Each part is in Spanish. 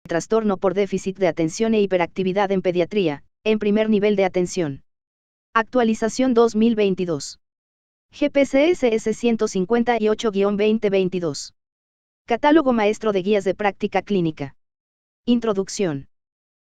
trastorno por déficit de atención e hiperactividad en pediatría, en primer nivel de atención. Actualización 2022. GPCSS 158-2022. Catálogo maestro de guías de práctica clínica. Introducción.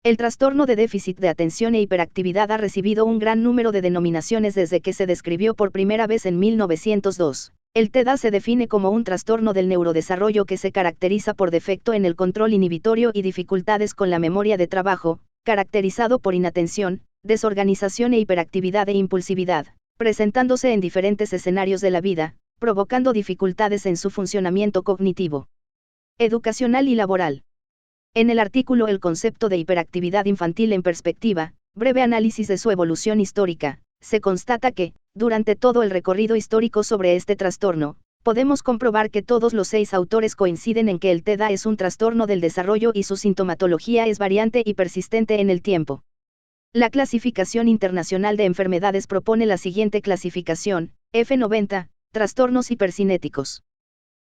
El trastorno de déficit de atención e hiperactividad ha recibido un gran número de denominaciones desde que se describió por primera vez en 1902. El TDA se define como un trastorno del neurodesarrollo que se caracteriza por defecto en el control inhibitorio y dificultades con la memoria de trabajo, caracterizado por inatención, desorganización e hiperactividad e impulsividad, presentándose en diferentes escenarios de la vida, provocando dificultades en su funcionamiento cognitivo, educacional y laboral. En el artículo El concepto de hiperactividad infantil en perspectiva, breve análisis de su evolución histórica, se constata que, durante todo el recorrido histórico sobre este trastorno, podemos comprobar que todos los 6 autores coinciden en que el TDA es un trastorno del desarrollo y su sintomatología es variante y persistente en el tiempo. La Clasificación Internacional de Enfermedades propone la siguiente clasificación: F90, trastornos hipercinéticos.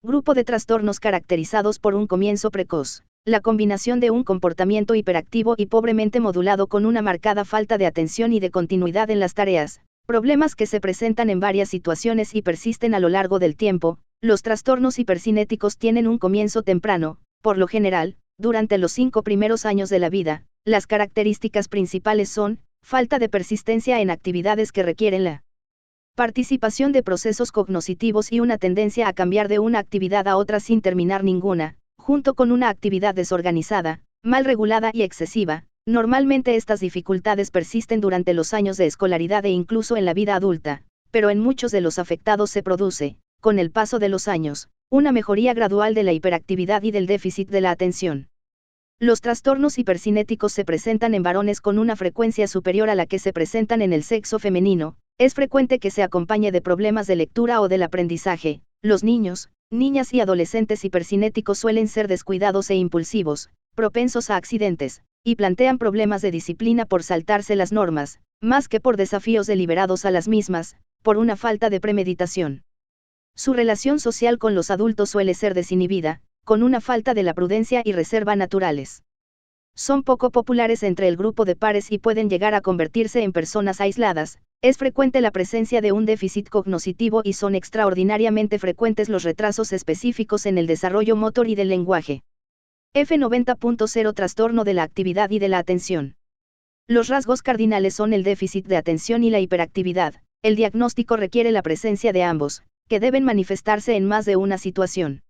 Grupo de trastornos caracterizados por un comienzo precoz. La combinación de un comportamiento hiperactivo y pobremente modulado con una marcada falta de atención y de continuidad en las tareas, problemas que se presentan en varias situaciones y persisten a lo largo del tiempo. Los trastornos hipercinéticos tienen un comienzo temprano, por lo general, durante los 5 primeros años de la vida. Las características principales son: falta de persistencia en actividades que requieren la participación de procesos cognitivos y una tendencia a cambiar de una actividad a otra sin terminar ninguna, junto con una actividad desorganizada, mal regulada y excesiva. Normalmente estas dificultades persisten durante los años de escolaridad e incluso en la vida adulta, pero en muchos de los afectados se produce, con el paso de los años, una mejoría gradual de la hiperactividad y del déficit de la atención. Los trastornos hipercinéticos se presentan en varones con una frecuencia superior a la que se presentan en el sexo femenino. Es frecuente que se acompañe de problemas de lectura o del aprendizaje. Los niños, niñas y adolescentes hipercinéticos suelen ser descuidados e impulsivos, propensos a accidentes, y plantean problemas de disciplina por saltarse las normas, más que por desafíos deliberados a las mismas, por una falta de premeditación. Su relación social con los adultos suele ser desinhibida, con una falta de la prudencia y reserva naturales. Son poco populares entre el grupo de pares y pueden llegar a convertirse en personas aisladas. Es frecuente la presencia de un déficit cognitivo y son extraordinariamente frecuentes los retrasos específicos en el desarrollo motor y del lenguaje. F90.0 Trastorno de la actividad y de la atención. Los rasgos cardinales son el déficit de atención y la hiperactividad. El diagnóstico requiere la presencia de ambos, que deben manifestarse en más de una situación.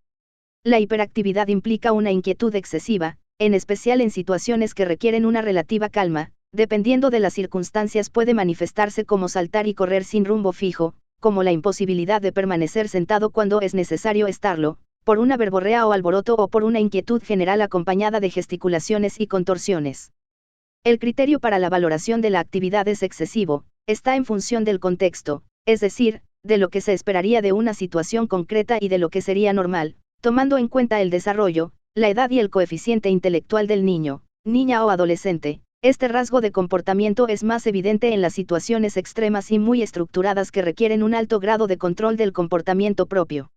La hiperactividad implica una inquietud excesiva, en especial en situaciones que requieren una relativa calma. Dependiendo de las circunstancias puede manifestarse como saltar y correr sin rumbo fijo, como la imposibilidad de permanecer sentado cuando es necesario estarlo, por una verborrea o alboroto o por una inquietud general acompañada de gesticulaciones y contorsiones. El criterio para la valoración de la actividad es excesivo, está en función del contexto, es decir, de lo que se esperaría de una situación concreta y de lo que sería normal, tomando en cuenta el desarrollo, la edad y el coeficiente intelectual del niño, niña o adolescente. Este rasgo de comportamiento es más evidente en las situaciones extremas y muy estructuradas que requieren un alto grado de control del comportamiento propio.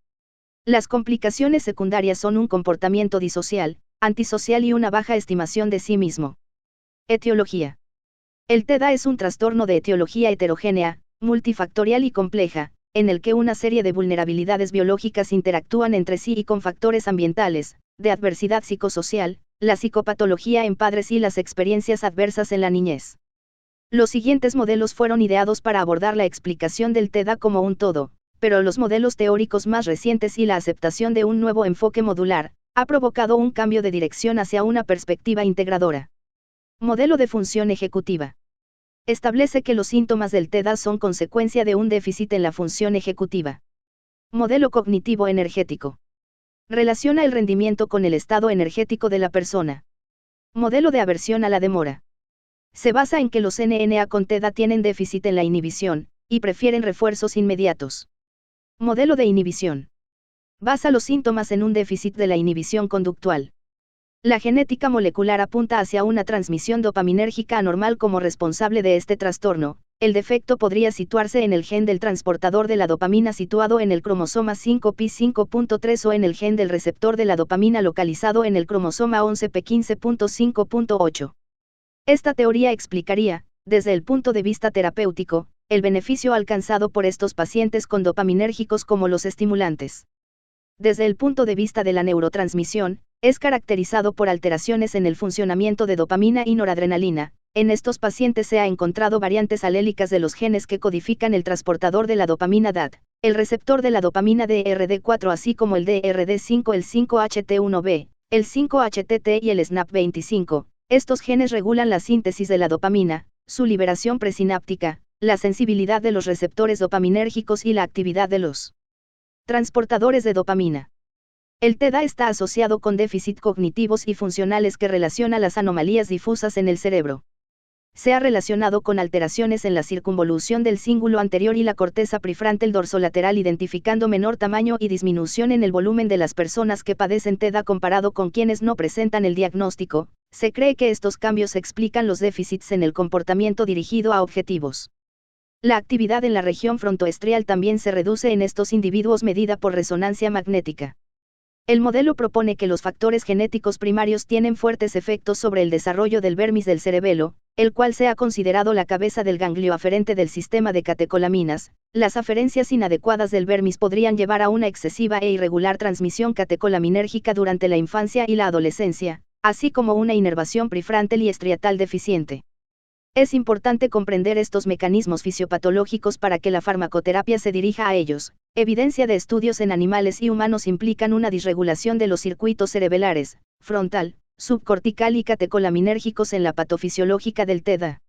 Las complicaciones secundarias son un comportamiento disocial, antisocial y una baja estimación de sí mismo. Etiología. El TDA es un trastorno de etiología heterogénea, multifactorial y compleja, en el que una serie de vulnerabilidades biológicas interactúan entre sí y con factores ambientales, de adversidad psicosocial, la psicopatología en padres y las experiencias adversas en la niñez. Los siguientes modelos fueron ideados para abordar la explicación del TDA como un todo, pero los modelos teóricos más recientes y la aceptación de un nuevo enfoque modular, ha provocado un cambio de dirección hacia una perspectiva integradora. Modelo de función ejecutiva. Establece que los síntomas del TDA son consecuencia de un déficit en la función ejecutiva. Modelo cognitivo energético. Relaciona el rendimiento con el estado energético de la persona. Modelo de aversión a la demora. Se basa en que los NNA con TDA tienen déficit en la inhibición, y prefieren refuerzos inmediatos. Modelo de inhibición. Basa los síntomas en un déficit de la inhibición conductual. La genética molecular apunta hacia una transmisión dopaminérgica anormal como responsable de este trastorno. El defecto podría situarse en el gen del transportador de la dopamina situado en el cromosoma 5p5.3 o en el gen del receptor de la dopamina localizado en el cromosoma 11p15.5.8. Esta teoría explicaría, desde el punto de vista terapéutico, el beneficio alcanzado por estos pacientes con dopaminérgicos como los estimulantes. Desde el punto de vista de la neurotransmisión, es caracterizado por alteraciones en el funcionamiento de dopamina y noradrenalina. En estos pacientes se ha encontrado variantes alélicas de los genes que codifican el transportador de la dopamina DAT, el receptor de la dopamina DRD4 así como el DRD5, el 5HT1B, el 5HTT y el SNAP25. Estos genes regulan la síntesis de la dopamina, su liberación presináptica, la sensibilidad de los receptores dopaminérgicos y la actividad de los transportadores de dopamina. El TDA está asociado con déficits cognitivos y funcionales que relaciona las anomalías difusas en el cerebro. Se ha relacionado con alteraciones en la circunvolución del cíngulo anterior y la corteza prefrontal dorsolateral, identificando menor tamaño y disminución en el volumen de las personas que padecen TDA comparado con quienes no presentan el diagnóstico. Se cree que estos cambios explican los déficits en el comportamiento dirigido a objetivos. La actividad en la región frontoestrial también se reduce en estos individuos medida por resonancia magnética. El modelo propone que los factores genéticos primarios tienen fuertes efectos sobre el desarrollo del vermis del cerebelo, el cual se ha considerado la cabeza del ganglio aferente del sistema de catecolaminas. Las aferencias inadecuadas del vermis podrían llevar a una excesiva e irregular transmisión catecolaminérgica durante la infancia y la adolescencia, así como una inervación prefrontal y estriatal deficiente. Es importante comprender estos mecanismos fisiopatológicos para que la farmacoterapia se dirija a ellos. Evidencia de estudios en animales y humanos implican una disregulación de los circuitos cerebelares, frontal, subcortical y catecolaminérgicos en la patofisiológica del TDA.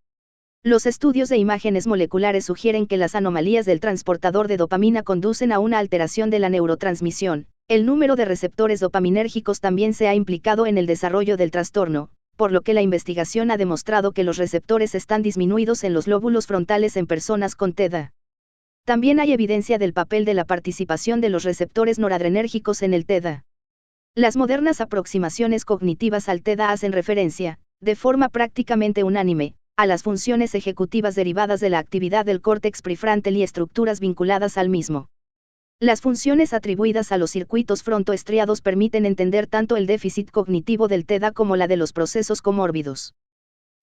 Los estudios de imágenes moleculares sugieren que las anomalías del transportador de dopamina conducen a una alteración de la neurotransmisión. El número de receptores dopaminérgicos también se ha implicado en el desarrollo del trastorno, por lo que la investigación ha demostrado que los receptores están disminuidos en los lóbulos frontales en personas con TDA. También hay evidencia del papel de la participación de los receptores noradrenérgicos en el TDA. Las modernas aproximaciones cognitivas al TDA hacen referencia, de forma prácticamente unánime, a las funciones ejecutivas derivadas de la actividad del córtex prefrontal y estructuras vinculadas al mismo. Las funciones atribuidas a los circuitos frontoestriados permiten entender tanto el déficit cognitivo del TDA como la de los procesos comórbidos.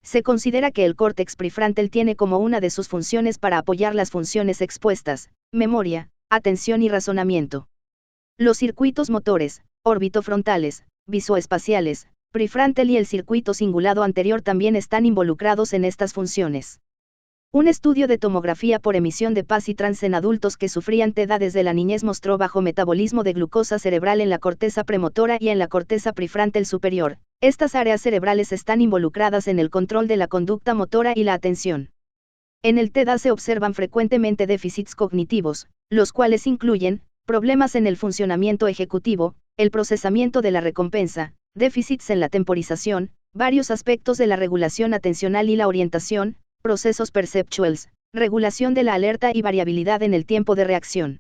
Se considera que el córtex prefrontal tiene como una de sus funciones para apoyar las funciones expuestas, memoria, atención y razonamiento. Los circuitos motores, orbitofrontales, visoespaciales, prefrontal y el circuito cingulado anterior también están involucrados en estas funciones. Un estudio de tomografía por emisión de PASI-trans en adultos que sufrían TDA desde la niñez mostró bajo metabolismo de glucosa cerebral en la corteza premotora y en la corteza prefrontal superior. Estas áreas cerebrales están involucradas en el control de la conducta motora y la atención. En el TDA se observan frecuentemente déficits cognitivos, los cuales incluyen problemas en el funcionamiento ejecutivo, el procesamiento de la recompensa, déficits en la temporización, varios aspectos de la regulación atencional y la orientación, procesos perceptuals, regulación de la alerta y variabilidad en el tiempo de reacción.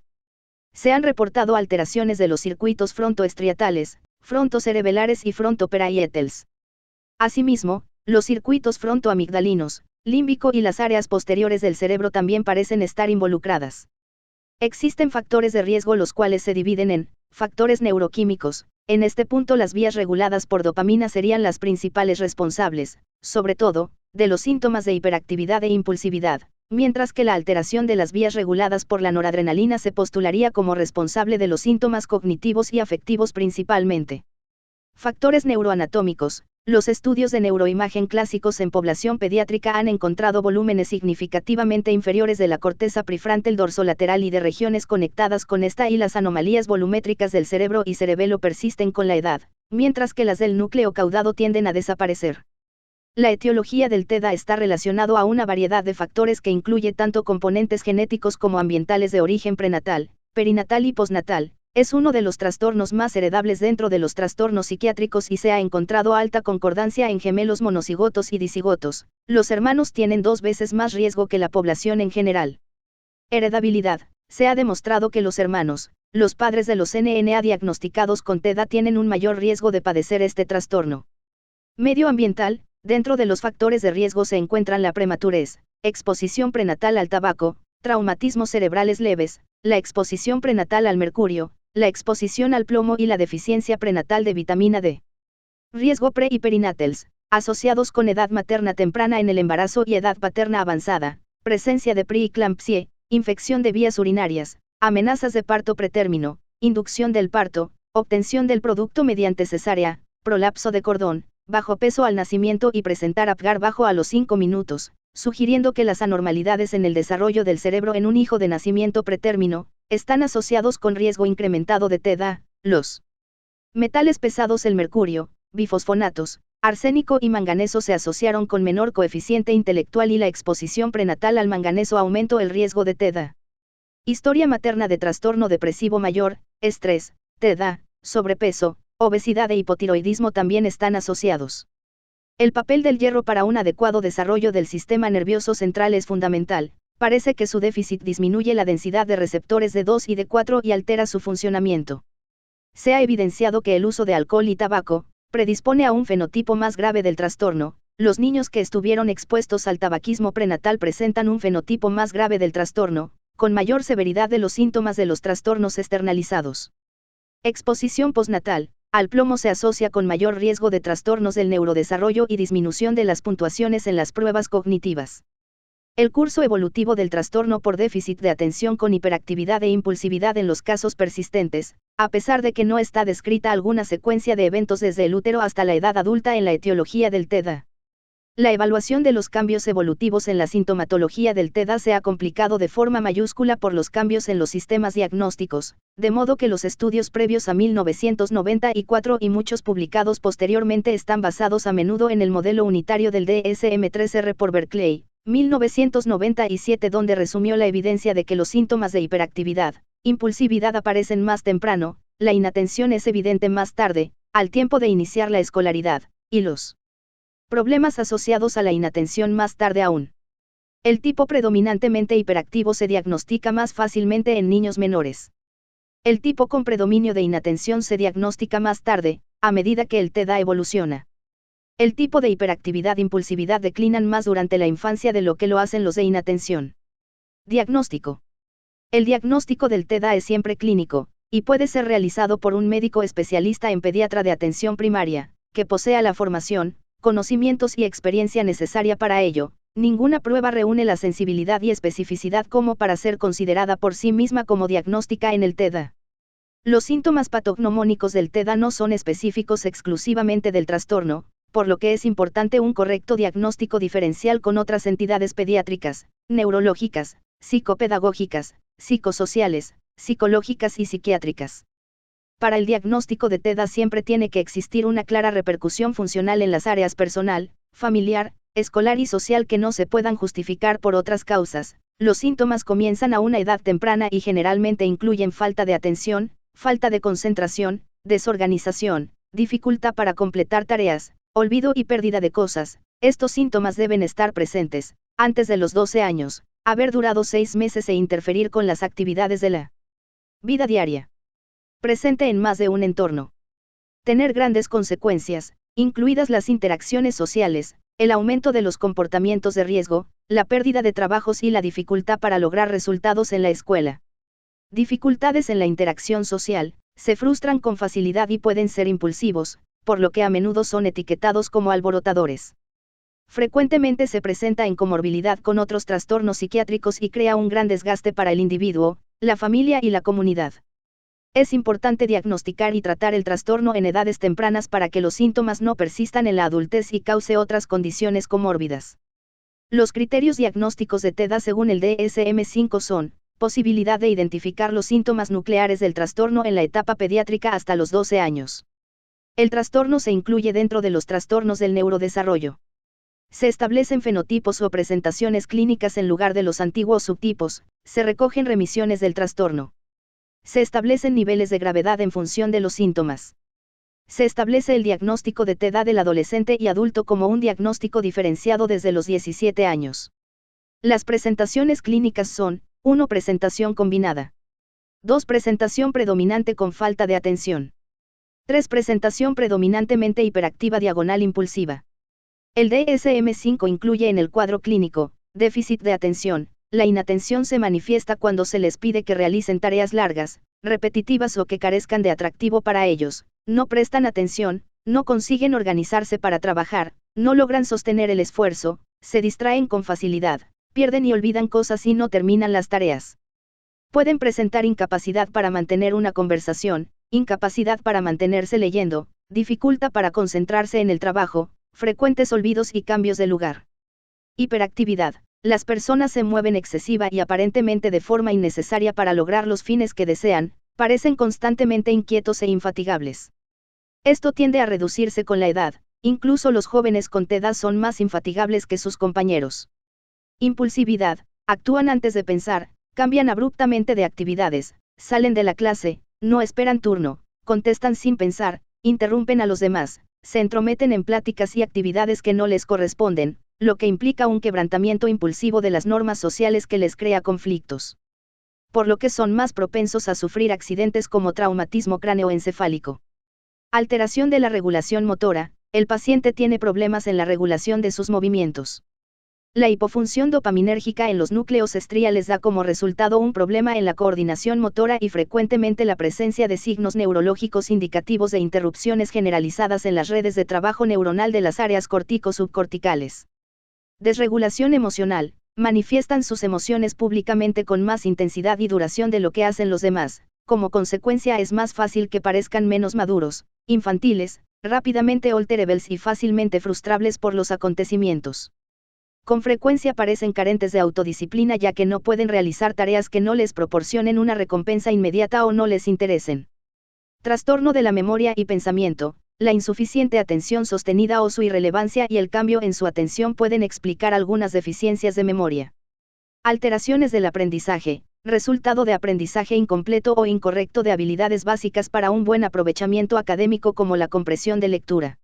Se han reportado alteraciones de los circuitos frontoestriatales, frontocerebelares y frontoparietals. Asimismo, los circuitos frontoamigdalinos, límbico y las áreas posteriores del cerebro también parecen estar involucradas. Existen factores de riesgo los cuales se dividen en factores neuroquímicos. En este punto las vías reguladas por dopamina serían las principales responsables, sobre todo, de los síntomas de hiperactividad e impulsividad, mientras que la alteración de las vías reguladas por la noradrenalina se postularía como responsable de los síntomas cognitivos y afectivos principalmente. Factores neuroanatómicos. Los estudios de neuroimagen clásicos en población pediátrica han encontrado volúmenes significativamente inferiores de la corteza prefrontal dorsolateral y de regiones conectadas con esta, y las anomalías volumétricas del cerebro y cerebelo persisten con la edad, mientras que las del núcleo caudado tienden a desaparecer. La etiología del TDA está relacionado a una variedad de factores que incluye tanto componentes genéticos como ambientales de origen prenatal, perinatal y postnatal. Es uno de los trastornos más heredables dentro de los trastornos psiquiátricos y se ha encontrado alta concordancia en gemelos monocigotos y dicigotos. Los hermanos tienen 2 veces más riesgo que la población en general. Heredabilidad. Se ha demostrado que los hermanos, los padres de los NNA diagnosticados con TEDA tienen un mayor riesgo de padecer este trastorno. Medioambiental, dentro de los factores de riesgo se encuentran la prematurez, exposición prenatal al tabaco, traumatismos cerebrales leves, la exposición prenatal al mercurio, la exposición al plomo y la deficiencia prenatal de vitamina D. Riesgo pre y perinatals, asociados con edad materna temprana en el embarazo y edad paterna avanzada, presencia de preeclampsia, infección de vías urinarias, amenazas de parto pretérmino, inducción del parto, obtención del producto mediante cesárea, prolapso de cordón, bajo peso al nacimiento y presentar Apgar bajo a los 5 minutos, sugiriendo que las anormalidades en el desarrollo del cerebro en un hijo de nacimiento pretérmino, están asociados con riesgo incrementado de TEDA. Los metales pesados, el mercurio, bifosfonatos, arsénico y manganeso se asociaron con menor coeficiente intelectual y la exposición prenatal al manganeso aumentó el riesgo de TEDA. Historia materna de trastorno depresivo mayor, estrés, TEDA, sobrepeso, obesidad e hipotiroidismo también están asociados. El papel del hierro para un adecuado desarrollo del sistema nervioso central es fundamental. Parece que su déficit disminuye la densidad de receptores de 2 y de 4 y altera su funcionamiento. Se ha evidenciado que el uso de alcohol y tabaco predispone a un fenotipo más grave del trastorno. Los niños que estuvieron expuestos al tabaquismo prenatal presentan un fenotipo más grave del trastorno, con mayor severidad de los síntomas de los trastornos externalizados. Exposición postnatal al plomo se asocia con mayor riesgo de trastornos del neurodesarrollo y disminución de las puntuaciones en las pruebas cognitivas. El curso evolutivo del trastorno por déficit de atención con hiperactividad e impulsividad en los casos persistentes, a pesar de que no está descrita alguna secuencia de eventos desde el útero hasta la edad adulta en la etiología del TEDA. La evaluación de los cambios evolutivos en la sintomatología del TEDA se ha complicado de forma mayúscula por los cambios en los sistemas diagnósticos, de modo que los estudios previos a 1994 y muchos publicados posteriormente están basados a menudo en el modelo unitario del DSM-3R por Berkeley, 1997, donde resumió la evidencia de que los síntomas de hiperactividad, impulsividad aparecen más temprano, la inatención es evidente más tarde, al tiempo de iniciar la escolaridad, y los problemas asociados a la inatención más tarde aún. El tipo predominantemente hiperactivo se diagnostica más fácilmente en niños menores. El tipo con predominio de inatención se diagnostica más tarde, a medida que el TEDA evoluciona. El tipo de hiperactividad-impulsividad declinan más durante la infancia de lo que lo hacen los de inatención. Diagnóstico. El diagnóstico del TEDA es siempre clínico, y puede ser realizado por un médico especialista en pediatra de atención primaria, que posea la formación, conocimientos y experiencia necesaria para ello. Ninguna prueba reúne la sensibilidad y especificidad como para ser considerada por sí misma como diagnóstica en el TEDA. Los síntomas patognomónicos del TEDA no son específicos exclusivamente del trastorno, por lo que es importante un correcto diagnóstico diferencial con otras entidades pediátricas, neurológicas, psicopedagógicas, psicosociales, psicológicas y psiquiátricas. Para el diagnóstico de TEDA siempre tiene que existir una clara repercusión funcional en las áreas personal, familiar, escolar y social que no se puedan justificar por otras causas. Los síntomas comienzan a una edad temprana y generalmente incluyen falta de atención, falta de concentración, desorganización, dificultad para completar tareas, olvido y pérdida de cosas. Estos síntomas deben estar presentes antes de los 12 años, haber durado 6 meses e interferir con las actividades de la vida diaria. Presente en más de un entorno. Tener grandes consecuencias, incluidas las interacciones sociales, el aumento de los comportamientos de riesgo, la pérdida de trabajos y la dificultad para lograr resultados en la escuela. Dificultades en la interacción social, se frustran con facilidad y pueden ser impulsivos, por lo que a menudo son etiquetados como alborotadores. Frecuentemente se presenta en comorbilidad con otros trastornos psiquiátricos y crea un gran desgaste para el individuo, la familia y la comunidad. Es importante diagnosticar y tratar el trastorno en edades tempranas para que los síntomas no persistan en la adultez y cause otras condiciones comórbidas. Los criterios diagnósticos de TEDA según el DSM-5 son: posibilidad de identificar los síntomas nucleares del trastorno en la etapa pediátrica hasta los 12 años. El trastorno se incluye dentro de los trastornos del neurodesarrollo. Se establecen fenotipos o presentaciones clínicas en lugar de los antiguos subtipos, se recogen remisiones del trastorno. Se establecen niveles de gravedad en función de los síntomas. Se establece el diagnóstico de TEDA del adolescente y adulto como un diagnóstico diferenciado desde los 17 años. Las presentaciones clínicas son: 1. Presentación combinada. 2. Presentación predominante con falta de atención. 3. Presentación predominantemente hiperactiva diagonal impulsiva. El DSM-5 incluye en el cuadro clínico, déficit de atención. La inatención se manifiesta cuando se les pide que realicen tareas largas, repetitivas o que carezcan de atractivo para ellos, no prestan atención, no consiguen organizarse para trabajar, no logran sostener el esfuerzo, se distraen con facilidad, pierden y olvidan cosas y no terminan las tareas. Pueden presentar incapacidad para mantener una conversación, incapacidad para mantenerse leyendo, dificultad para concentrarse en el trabajo, frecuentes olvidos y cambios de lugar. Hiperactividad. Las personas se mueven excesiva y aparentemente de forma innecesaria para lograr los fines que desean, parecen constantemente inquietos e infatigables. Esto tiende a reducirse con la edad, incluso los jóvenes con TDA son más infatigables que sus compañeros. Impulsividad. Actúan antes de pensar, cambian abruptamente de actividades, salen de la clase, no esperan turno, contestan sin pensar, interrumpen a los demás, se entrometen en pláticas y actividades que no les corresponden, lo que implica un quebrantamiento impulsivo de las normas sociales que les crea conflictos. Por lo que son más propensos a sufrir accidentes como traumatismo cráneoencefálico. Alteración de la regulación motora. El paciente tiene problemas en la regulación de sus movimientos. La hipofunción dopaminérgica en los núcleos estriales da como resultado un problema en la coordinación motora y frecuentemente la presencia de signos neurológicos indicativos de interrupciones generalizadas en las redes de trabajo neuronal de las áreas cortico-subcorticales. Desregulación emocional. Manifiestan sus emociones públicamente con más intensidad y duración de lo que hacen los demás. Como consecuencia es más fácil que parezcan menos maduros, infantiles, rápidamente alterables y fácilmente frustrables por los acontecimientos. Con frecuencia parecen carentes de autodisciplina ya que no pueden realizar tareas que no les proporcionen una recompensa inmediata o no les interesen. Trastorno de la memoria y pensamiento. La insuficiente atención sostenida o su irrelevancia y el cambio en su atención pueden explicar algunas deficiencias de memoria. Alteraciones del aprendizaje. Resultado de aprendizaje incompleto o incorrecto de habilidades básicas para un buen aprovechamiento académico como la comprensión de lectura.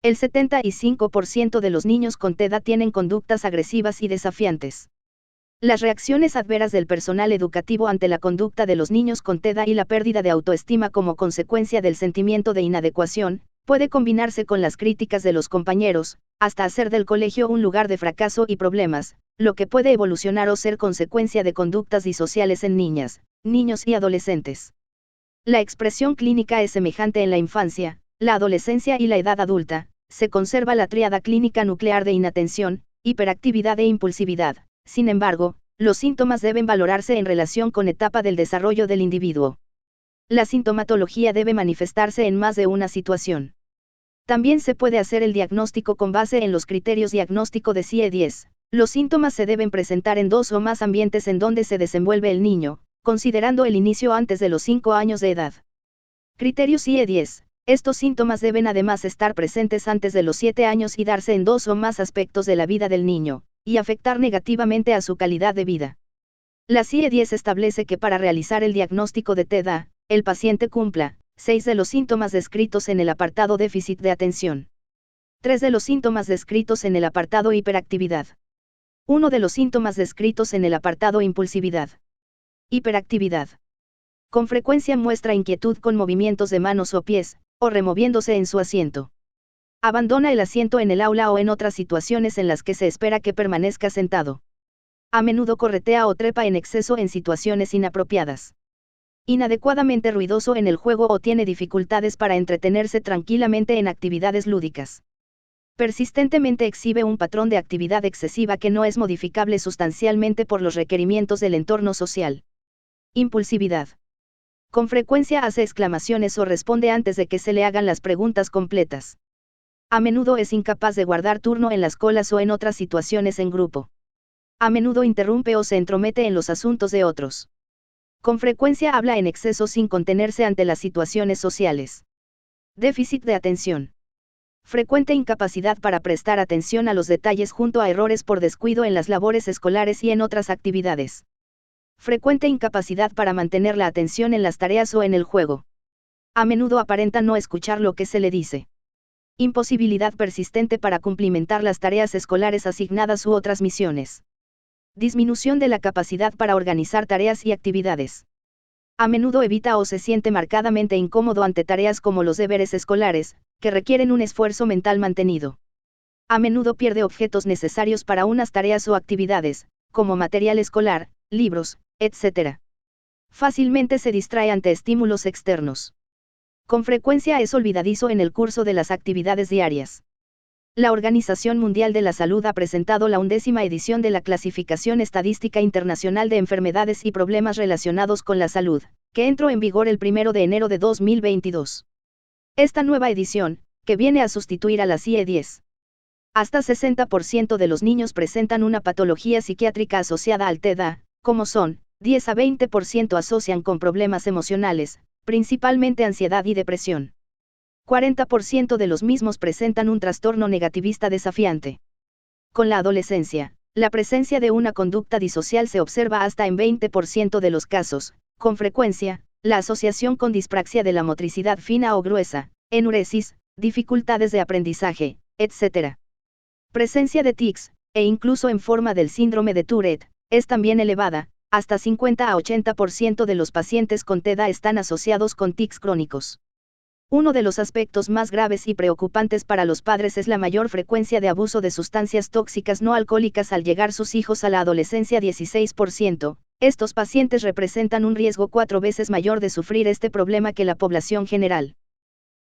El 75% de los niños con TDA tienen conductas agresivas y desafiantes. Las reacciones adveras del personal educativo ante la conducta de los niños con TDA y la pérdida de autoestima como consecuencia del sentimiento de inadecuación, puede combinarse con las críticas de los compañeros, hasta hacer del colegio un lugar de fracaso y problemas, lo que puede evolucionar o ser consecuencia de conductas disociales en niñas, niños y adolescentes. La expresión clínica es semejante en la infancia, la adolescencia y la edad adulta. Se conserva la tríada clínica nuclear de inatención, hiperactividad e impulsividad. Sin embargo, los síntomas deben valorarse en relación con etapa del desarrollo del individuo. La sintomatología debe manifestarse en más de una situación. También se puede hacer el diagnóstico con base en los criterios diagnóstico de CIE-10. Los síntomas se deben presentar en 2 o más ambientes en donde se desenvuelve el niño, considerando el inicio antes de los 5 años de edad. Criterios CIE-10. Estos síntomas deben además estar presentes antes de los 7 años y darse en 2 o más aspectos de la vida del niño, y afectar negativamente a su calidad de vida. La CIE-10 establece que para realizar el diagnóstico de TDA, el paciente cumpla 6 de los síntomas descritos en el apartado déficit de atención, 3 de los síntomas descritos en el apartado hiperactividad, 1 de los síntomas descritos en el apartado impulsividad. Hiperactividad. Con frecuencia muestra inquietud con movimientos de manos o pies, o removiéndose en su asiento. Abandona el asiento en el aula o en otras situaciones en las que se espera que permanezca sentado. A menudo corretea o trepa en exceso en situaciones inapropiadas. Inadecuadamente ruidoso en el juego o tiene dificultades para entretenerse tranquilamente en actividades lúdicas. Persistentemente exhibe un patrón de actividad excesiva que no es modificable sustancialmente por los requerimientos del entorno social. Impulsividad. Con frecuencia hace exclamaciones o responde antes de que se le hagan las preguntas completas. A menudo es incapaz de guardar turno en las colas o en otras situaciones en grupo. A menudo interrumpe o se entromete en los asuntos de otros. Con frecuencia habla en exceso sin contenerse ante las situaciones sociales. Déficit de atención. Frecuente incapacidad para prestar atención a los detalles junto a errores por descuido en las labores escolares y en otras actividades. Frecuente incapacidad para mantener la atención en las tareas o en el juego. A menudo aparenta no escuchar lo que se le dice. Imposibilidad persistente para cumplimentar las tareas escolares asignadas u otras misiones. Disminución de la capacidad para organizar tareas y actividades. A menudo evita o se siente marcadamente incómodo ante tareas como los deberes escolares, que requieren un esfuerzo mental mantenido. A menudo pierde objetos necesarios para unas tareas o actividades, como material escolar, libros, etc. Fácilmente se distrae ante estímulos externos. Con frecuencia es olvidadizo en el curso de las actividades diarias. La Organización Mundial de la Salud ha presentado la 11ª edición de la Clasificación Estadística Internacional de Enfermedades y Problemas Relacionados con la Salud, que entró en vigor el 1 de enero de 2022. Esta nueva edición, que viene a sustituir a la CIE-10. Hasta 60% de los niños presentan una patología psiquiátrica asociada al TDA, como son, 10 a 20% asocian con problemas emocionales, principalmente ansiedad y depresión. 40% de los mismos presentan un trastorno negativista desafiante. Con la adolescencia, la presencia de una conducta disocial se observa hasta en 20% de los casos, con frecuencia, la asociación con dispraxia de la motricidad fina o gruesa, enuresis, dificultades de aprendizaje, etc. Presencia de tics, e incluso en forma del síndrome de Tourette, es también elevada, hasta 50 a 80% de los pacientes con TDA están asociados con tics crónicos. Uno de los aspectos más graves y preocupantes para los padres es la mayor frecuencia de abuso de sustancias tóxicas no alcohólicas al llegar sus hijos a la adolescencia. 16%. Estos pacientes representan un riesgo 4 veces mayor de sufrir este problema que la población general.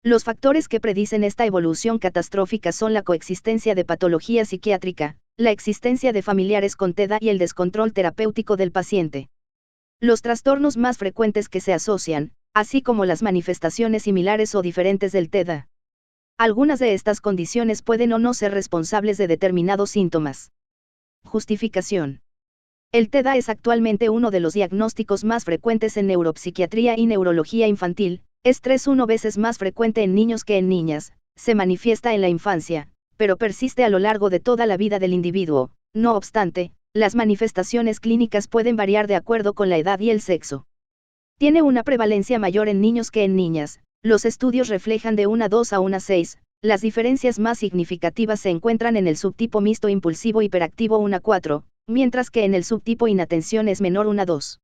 Los factores que predicen esta evolución catastrófica son la coexistencia de patología psiquiátrica, la existencia de familiares con TDA y el descontrol terapéutico del paciente. Los trastornos más frecuentes que se asocian, así como las manifestaciones similares o diferentes del TDA. Algunas de estas condiciones pueden o no ser responsables de determinados síntomas. Justificación. El TDA es actualmente uno de los diagnósticos más frecuentes en neuropsiquiatría y neurología infantil, es 3,1 veces más frecuente en niños que en niñas, se manifiesta en la infancia, pero persiste a lo largo de toda la vida del individuo. No obstante, las manifestaciones clínicas pueden variar de acuerdo con la edad y el sexo. Tiene una prevalencia mayor en niños que en niñas, los estudios reflejan de 1,2 a 1,6, las diferencias más significativas se encuentran en el subtipo mixto impulsivo hiperactivo 1,4, mientras que en el subtipo inatención es menor 1,2.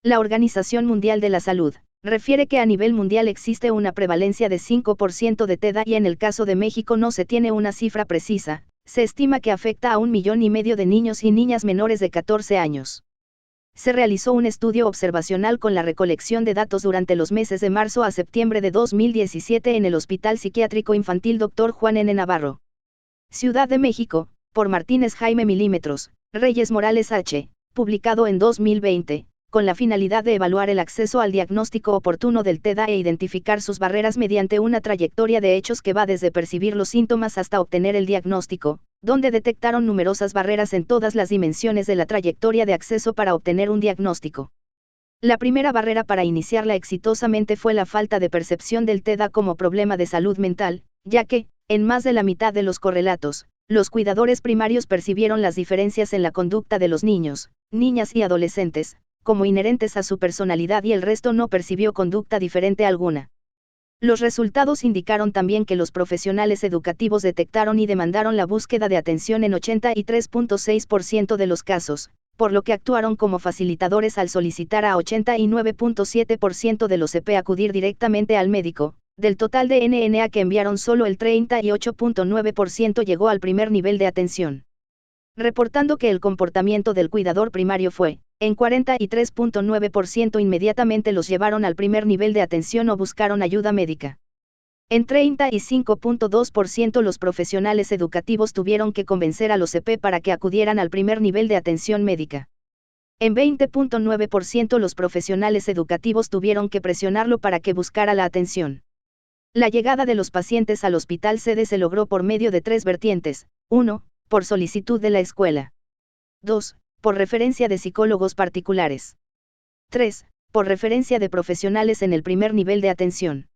La Organización Mundial de la Salud refiere que a nivel mundial existe una prevalencia de 5% de TDA y en el caso de México no se tiene una cifra precisa, se estima que afecta a 1,5 millones de niños y niñas menores de 14 años. Se realizó un estudio observacional con la recolección de datos durante los meses de marzo a septiembre de 2017 en el Hospital Psiquiátrico Infantil Dr. Juan N. Navarro. Ciudad de México, por Martínez Jaime Milímetros, Reyes Morales H., publicado en 2020, con la finalidad de evaluar el acceso al diagnóstico oportuno del TDA e identificar sus barreras mediante una trayectoria de hechos que va desde percibir los síntomas hasta obtener el diagnóstico, donde detectaron numerosas barreras en todas las dimensiones de la trayectoria de acceso para obtener un diagnóstico. La primera barrera para iniciarla exitosamente fue la falta de percepción del TDA como problema de salud mental, ya que, en más de la mitad de los correlatos, los cuidadores primarios percibieron las diferencias en la conducta de los niños, niñas y adolescentes, como inherentes a su personalidad y el resto no percibió conducta diferente alguna. Los resultados indicaron también que los profesionales educativos detectaron y demandaron la búsqueda de atención en 83,6% de los casos, por lo que actuaron como facilitadores al solicitar a 89,7% de los EP acudir directamente al médico. Del total de NNA que enviaron solo el 38,9% llegó al primer nivel de atención. Reportando que el comportamiento del cuidador primario fue, en 43,9% inmediatamente los llevaron al primer nivel de atención o buscaron ayuda médica. En 35,2% los profesionales educativos tuvieron que convencer a los EP para que acudieran al primer nivel de atención médica. En 20,9% los profesionales educativos tuvieron que presionarlo para que buscara la atención. La llegada de los pacientes al hospital sede se logró por medio de 3 vertientes: 1, por solicitud de la escuela. 2, por referencia de psicólogos particulares. 3, por referencia de profesionales en el primer nivel de atención.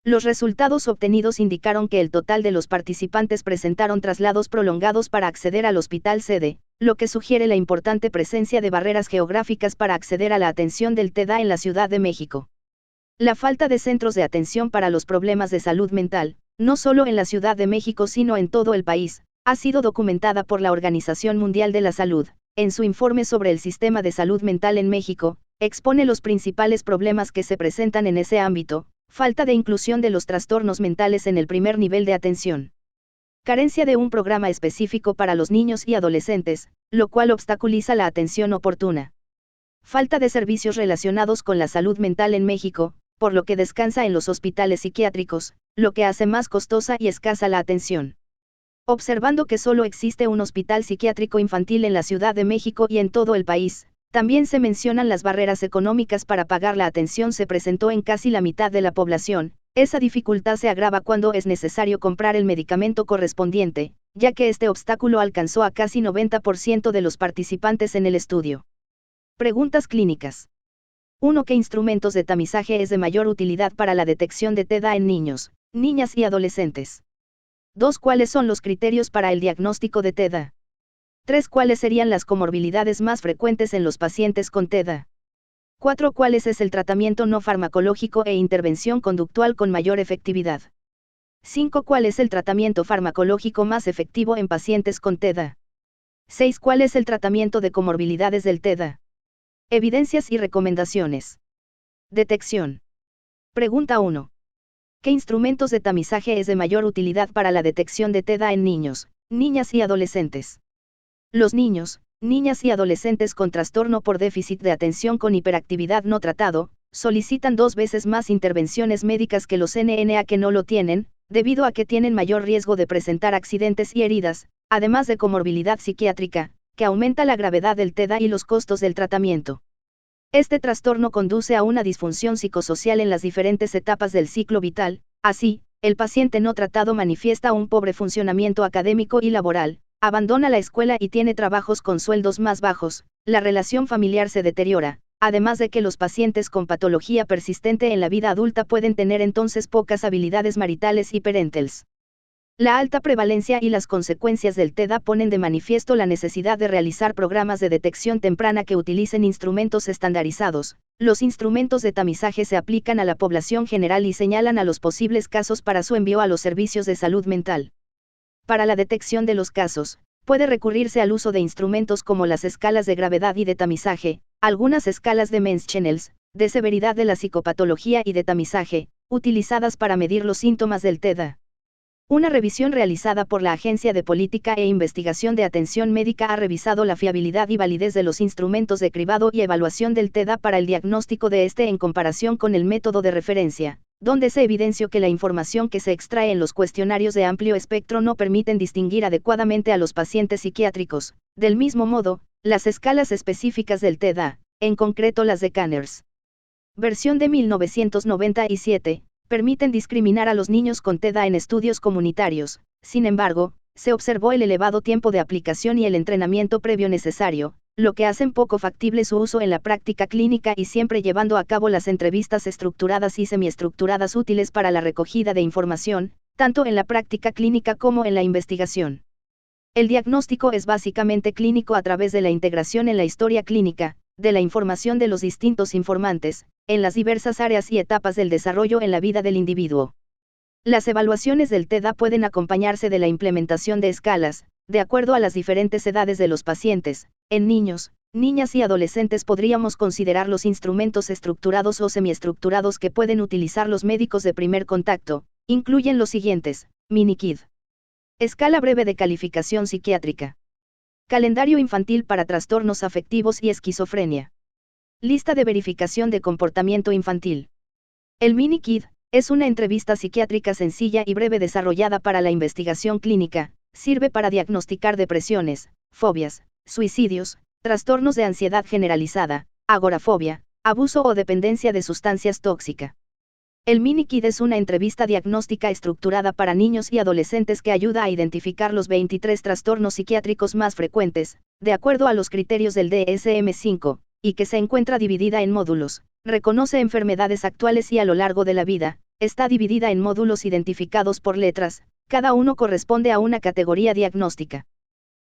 Los resultados obtenidos indicaron que el total de los participantes presentaron traslados prolongados para acceder al hospital sede, lo que sugiere la importante presencia de barreras geográficas para acceder a la atención del TDA en la Ciudad de México. La falta de centros de atención para los problemas de salud mental, no solo en la Ciudad de México sino en todo el país, ha sido documentada por la Organización Mundial de la Salud, en su informe sobre el sistema de salud mental en México, expone los principales problemas que se presentan en ese ámbito: falta de inclusión de los trastornos mentales en el primer nivel de atención, carencia de un programa específico para los niños y adolescentes, lo cual obstaculiza la atención oportuna, falta de servicios relacionados con la salud mental en México, por lo que descansa en los hospitales psiquiátricos, lo que hace más costosa y escasa la atención. Observando que solo existe un hospital psiquiátrico infantil en la Ciudad de México y en todo el país, también se mencionan las barreras económicas para pagar la atención se presentó en casi la mitad de la población. Esa dificultad se agrava cuando es necesario comprar el medicamento correspondiente, ya que este obstáculo alcanzó a casi 90% de los participantes en el estudio. Preguntas clínicas. 1. ¿Qué instrumentos de tamizaje es de mayor utilidad para la detección de TDA en niños, niñas y adolescentes? 2. ¿Cuáles son los criterios para el diagnóstico de TDA? 3. ¿Cuáles serían las comorbilidades más frecuentes en los pacientes con TDA? 4. ¿Cuál es el tratamiento no farmacológico e intervención conductual con mayor efectividad? 5. ¿Cuál es el tratamiento farmacológico más efectivo en pacientes con TDA? 6. ¿Cuál es el tratamiento de comorbilidades del TDA? Evidencias y recomendaciones. Detección. Pregunta 1. ¿Qué instrumentos de tamizaje es de mayor utilidad para la detección de TDA en niños, niñas y adolescentes? Los niños, niñas y adolescentes con trastorno por déficit de atención con hiperactividad no tratado, solicitan 2 veces más intervenciones médicas que los NNA que no lo tienen, debido a que tienen mayor riesgo de presentar accidentes y heridas, además de comorbilidad psiquiátrica, que aumenta la gravedad del TDA y los costos del tratamiento. Este trastorno conduce a una disfunción psicosocial en las diferentes etapas del ciclo vital. Así, el paciente no tratado manifiesta un pobre funcionamiento académico y laboral, abandona la escuela y tiene trabajos con sueldos más bajos, la relación familiar se deteriora, además de que los pacientes con patología persistente en la vida adulta pueden tener entonces pocas habilidades maritales y parentales. La alta prevalencia y las consecuencias del TDA ponen de manifiesto la necesidad de realizar programas de detección temprana que utilicen instrumentos estandarizados. Los instrumentos de tamizaje se aplican a la población general y señalan a los posibles casos para su envío a los servicios de salud mental. Para la detección de los casos, puede recurrirse al uso de instrumentos como las escalas de gravedad y de tamizaje, algunas escalas de Menschenels, de severidad de la psicopatología y de tamizaje, utilizadas para medir los síntomas del TDA. Una revisión realizada por la Agencia de Política e Investigación de Atención Médica ha revisado la fiabilidad y validez de los instrumentos de cribado y evaluación del TDA para el diagnóstico de este en comparación con el método de referencia, donde se evidenció que la información que se extrae en los cuestionarios de amplio espectro no permiten distinguir adecuadamente a los pacientes psiquiátricos. Del mismo modo, las escalas específicas del TDA, en concreto las de Kanners, versión de 1997, permiten discriminar a los niños con TDA en estudios comunitarios. Sin embargo, se observó el elevado tiempo de aplicación y el entrenamiento previo necesario, lo que hacen poco factible su uso en la práctica clínica y siempre llevando a cabo las entrevistas estructuradas y semiestructuradas útiles para la recogida de información, tanto en la práctica clínica como en la investigación. El diagnóstico es básicamente clínico a través de la integración en la historia clínica, de la información de los distintos informantes, en las diversas áreas y etapas del desarrollo en la vida del individuo. Las evaluaciones del TDA pueden acompañarse de la implementación de escalas, de acuerdo a las diferentes edades de los pacientes. En niños, niñas y adolescentes podríamos considerar los instrumentos estructurados o semiestructurados que pueden utilizar los médicos de primer contacto. Incluyen los siguientes: MiniKid, escala breve de calificación psiquiátrica, calendario infantil para trastornos afectivos y esquizofrenia, lista de verificación de comportamiento infantil. El MiniKid es una entrevista psiquiátrica sencilla y breve desarrollada para la investigación clínica. Sirve para diagnosticar depresiones, fobias, suicidios, trastornos de ansiedad generalizada, agorafobia, abuso o dependencia de sustancias tóxicas. El MiniKid es una entrevista diagnóstica estructurada para niños y adolescentes que ayuda a identificar los 23 trastornos psiquiátricos más frecuentes, de acuerdo a los criterios del DSM-5, y que se encuentra dividida en módulos. Reconoce enfermedades actuales y a lo largo de la vida. Está dividida en módulos identificados por letras. Cada uno corresponde a una categoría diagnóstica.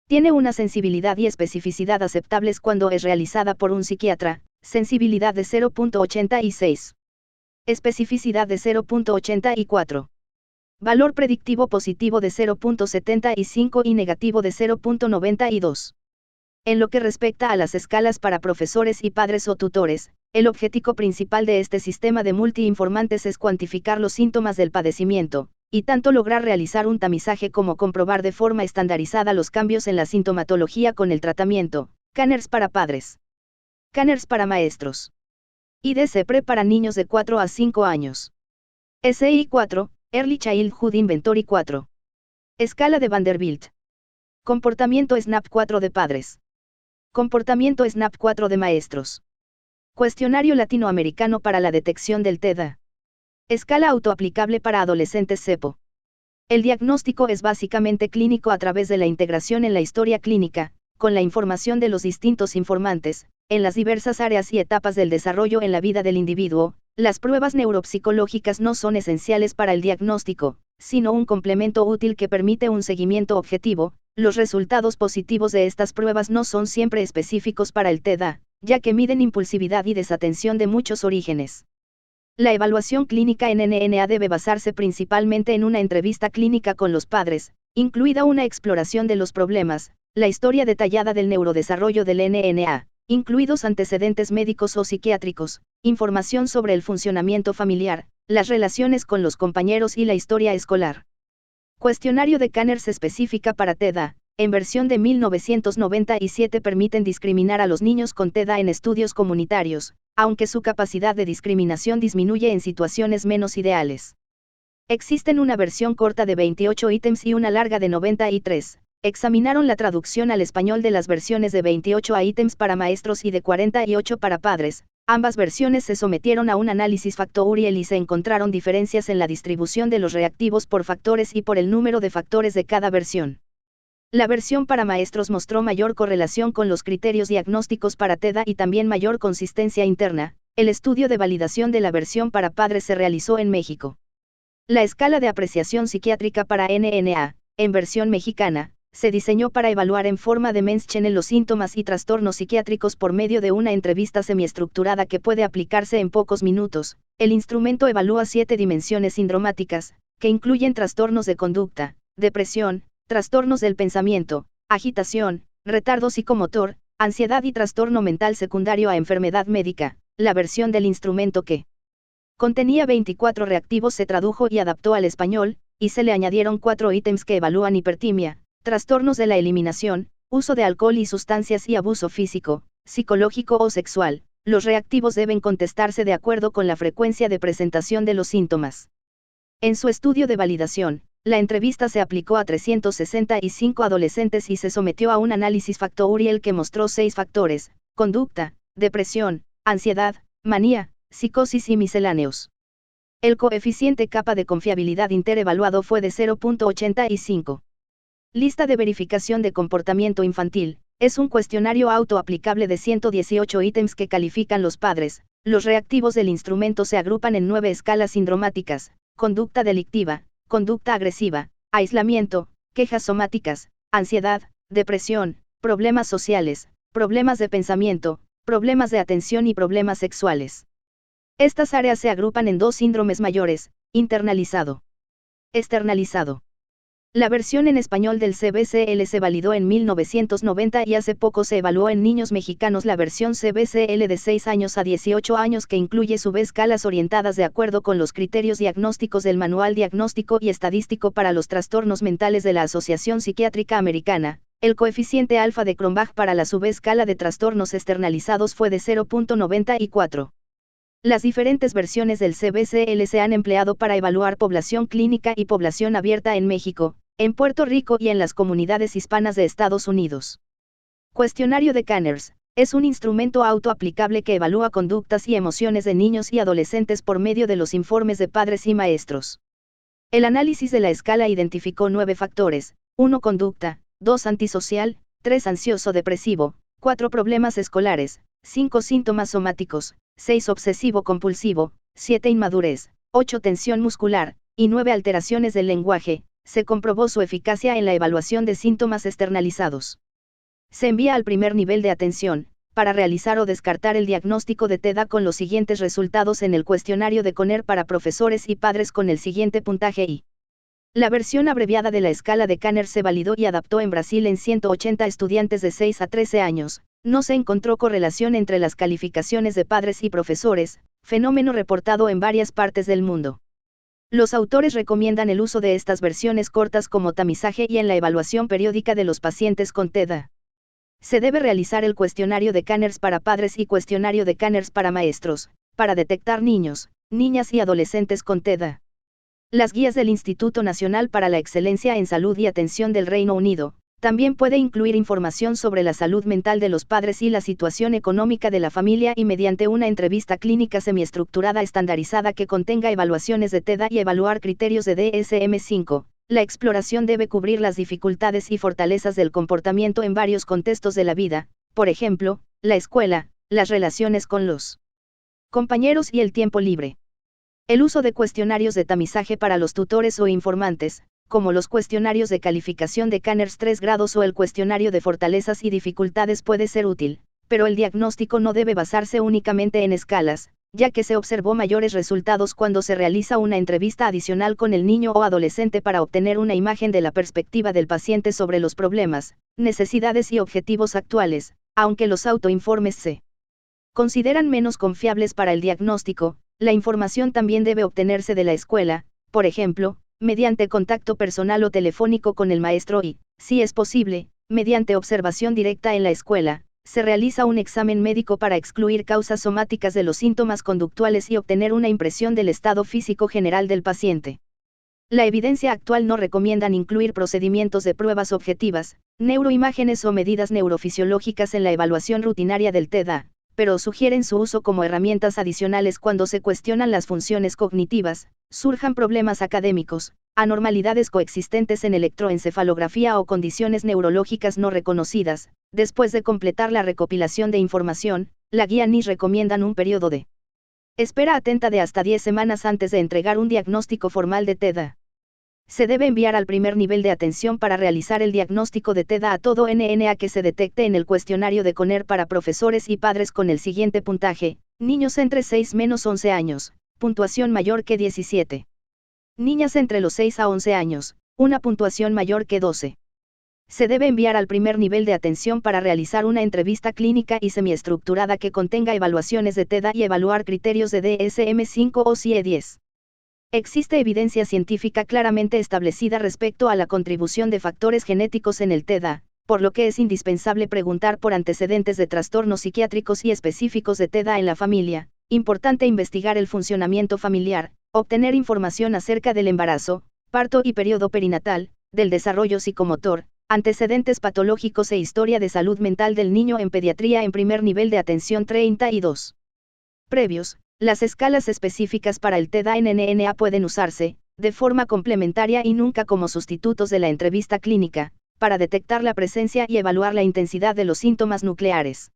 Tiene una sensibilidad y especificidad aceptables cuando es realizada por un psiquiatra, sensibilidad de 0.86. Especificidad de 0.84. Valor predictivo positivo de 0.75 y negativo de 0.92. En lo que respecta a las escalas para profesores y padres o tutores, el objetivo principal de este sistema de multi-informantes es cuantificar los síntomas del padecimiento, y tanto lograr realizar un tamizaje como comprobar de forma estandarizada los cambios en la sintomatología con el tratamiento. Scanners para padres. Scanners para maestros. IDC-PRE para niños de 4 a 5 años. SI4, Early Childhood Inventory 4. Escala de Vanderbilt. Comportamiento SNAP 4 de padres. Comportamiento SNAP 4 de maestros. Cuestionario latinoamericano para la detección del TDA. Escala autoaplicable para adolescentes CEPO. El diagnóstico es básicamente clínico a través de la integración en la historia clínica, con la información de los distintos informantes, en las diversas áreas y etapas del desarrollo en la vida del individuo. Las pruebas neuropsicológicas no son esenciales para el diagnóstico, sino un complemento útil que permite un seguimiento objetivo. Los resultados positivos de estas pruebas no son siempre específicos para el TDA, ya que miden impulsividad y desatención de muchos orígenes. La evaluación clínica en NNA debe basarse principalmente en una entrevista clínica con los padres, incluida una exploración de los problemas, la historia detallada del neurodesarrollo del NNA, incluidos antecedentes médicos o psiquiátricos, información sobre el funcionamiento familiar, las relaciones con los compañeros y la historia escolar. Cuestionario de Canners específica para TDA, en versión de 1997 permiten discriminar a los niños con TDA en estudios comunitarios, aunque su capacidad de discriminación disminuye en situaciones menos ideales. Existen una versión corta de 28 ítems y una larga de 93. Examinaron la traducción al español de las versiones de 28 ítems para maestros y de 48 para padres. Ambas versiones se sometieron a un análisis factorial y se encontraron diferencias en la distribución de los reactivos por factores y por el número de factores de cada versión. La versión para maestros mostró mayor correlación con los criterios diagnósticos para TDA y también mayor consistencia interna. El estudio de validación de la versión para padres se realizó en México. La escala de apreciación psiquiátrica para NNA, en versión mexicana, se diseñó para evaluar en forma de Menschenel los síntomas y trastornos psiquiátricos por medio de una entrevista semiestructurada que puede aplicarse en pocos minutos. El instrumento evalúa 7 dimensiones sindromáticas, que incluyen trastornos de conducta, depresión, trastornos del pensamiento, agitación, retardo psicomotor, ansiedad y trastorno mental secundario a enfermedad médica. La versión del instrumento que contenía 24 reactivos se tradujo y adaptó al español, y se le añadieron 4 ítems que evalúan hipertimia, trastornos de la eliminación, uso de alcohol y sustancias y abuso físico, psicológico o sexual. Los reactivos deben contestarse de acuerdo con la frecuencia de presentación de los síntomas. En su estudio de validación, la entrevista se aplicó a 365 adolescentes y se sometió a un análisis factorial que mostró 6 factores: conducta, depresión, ansiedad, manía, psicosis y misceláneos. El coeficiente capa de confiabilidad interevaluado fue de 0.85. Lista de verificación de comportamiento infantil. Es un cuestionario autoaplicable de 118 ítems que califican los padres. Los reactivos del instrumento se agrupan en 9 escalas sindromáticas: conducta delictiva, conducta agresiva, aislamiento, quejas somáticas, ansiedad, depresión, problemas sociales, problemas de pensamiento, problemas de atención y problemas sexuales. Estas áreas se agrupan en 2 síndromes mayores: internalizado, externalizado. La versión en español del CBCL se validó en 1990 y hace poco se evaluó en niños mexicanos la versión CBCL de 6 años a 18 años que incluye subescalas orientadas de acuerdo con los criterios diagnósticos del Manual Diagnóstico y Estadístico para los Trastornos Mentales de la Asociación Psiquiátrica Americana. El coeficiente alfa de Cronbach para la subescala de trastornos externalizados fue de 0.94. Las diferentes versiones del CBCL se han empleado para evaluar población clínica y población abierta en México, en Puerto Rico y en las comunidades hispanas de Estados Unidos. Cuestionario de Canners. Es un instrumento autoaplicable que evalúa conductas y emociones de niños y adolescentes por medio de los informes de padres y maestros. El análisis de la escala identificó 9 factores: 1 conducta, 2 antisocial, 3 ansioso-depresivo, 4 problemas escolares, 5 síntomas somáticos, 6 obsesivo-compulsivo, 7 inmadurez, 8 tensión muscular, y 9 alteraciones del lenguaje. Se comprobó su eficacia en la evaluación de síntomas externalizados. Se envía al primer nivel de atención, para realizar o descartar el diagnóstico de TDA con los siguientes resultados en el cuestionario de Conner para profesores y padres con el siguiente puntaje I. La versión abreviada de la escala de Canners se validó y adaptó en Brasil en 180 estudiantes de 6 a 13 años. No se encontró correlación entre las calificaciones de padres y profesores, fenómeno reportado en varias partes del mundo. Los autores recomiendan el uso de estas versiones cortas como tamizaje y en la evaluación periódica de los pacientes con TEDA. Se debe realizar el cuestionario de Canners para padres y cuestionario de Canners para maestros, para detectar niños, niñas y adolescentes con TEDA. Las guías del Instituto Nacional para la Excelencia en Salud y Atención del Reino Unido, también puede incluir información sobre la salud mental de los padres y la situación económica de la familia y mediante una entrevista clínica semiestructurada estandarizada que contenga evaluaciones de TEDA y evaluar criterios de DSM-5. La exploración debe cubrir las dificultades y fortalezas del comportamiento en varios contextos de la vida, por ejemplo, la escuela, las relaciones con los compañeros y el tiempo libre. El uso de cuestionarios de tamizaje para los tutores o informantes, como los cuestionarios de calificación de Canners 3 grados o el cuestionario de fortalezas y dificultades puede ser útil, pero el diagnóstico no debe basarse únicamente en escalas, ya que se observó mayores resultados cuando se realiza una entrevista adicional con el niño o adolescente para obtener una imagen de la perspectiva del paciente sobre los problemas, necesidades y objetivos actuales, aunque los autoinformes se consideran menos confiables para el diagnóstico. La información también debe obtenerse de la escuela, por ejemplo, mediante contacto personal o telefónico con el maestro y, si es posible, mediante observación directa en la escuela. Se realiza un examen médico para excluir causas somáticas de los síntomas conductuales y obtener una impresión del estado físico general del paciente. La evidencia actual no recomienda incluir procedimientos de pruebas objetivas, neuroimágenes o medidas neurofisiológicas en la evaluación rutinaria del TEDA, pero sugieren su uso como herramientas adicionales cuando se cuestionan las funciones cognitivas, surjan problemas académicos, anormalidades coexistentes en electroencefalografía o condiciones neurológicas no reconocidas. Después de completar la recopilación de información, la guía NIS recomiendan un periodo de espera atenta de hasta 10 semanas antes de entregar un diagnóstico formal de TEDA. Se debe enviar al primer nivel de atención para realizar el diagnóstico de TEDA a todo NNA que se detecte en el cuestionario de CONER para profesores y padres con el siguiente puntaje: niños entre 6-11 años, puntuación mayor que 17. Niñas entre los 6 a 11 años, una puntuación mayor que 12. Se debe enviar al primer nivel de atención para realizar una entrevista clínica y semiestructurada que contenga evaluaciones de TEDA y evaluar criterios de DSM-5 o CIE-10. Existe evidencia científica claramente establecida respecto a la contribución de factores genéticos en el TEDA, por lo que es indispensable preguntar por antecedentes de trastornos psiquiátricos y específicos de TEDA en la familia. Importante investigar el funcionamiento familiar, obtener información acerca del embarazo, parto y periodo perinatal, del desarrollo psicomotor, antecedentes patológicos e historia de salud mental del niño en pediatría en primer nivel de atención 32. Previos. Las escalas específicas para el TEDA en NNA pueden usarse, de forma complementaria y nunca como sustitutos de la entrevista clínica, para detectar la presencia y evaluar la intensidad de los síntomas nucleares.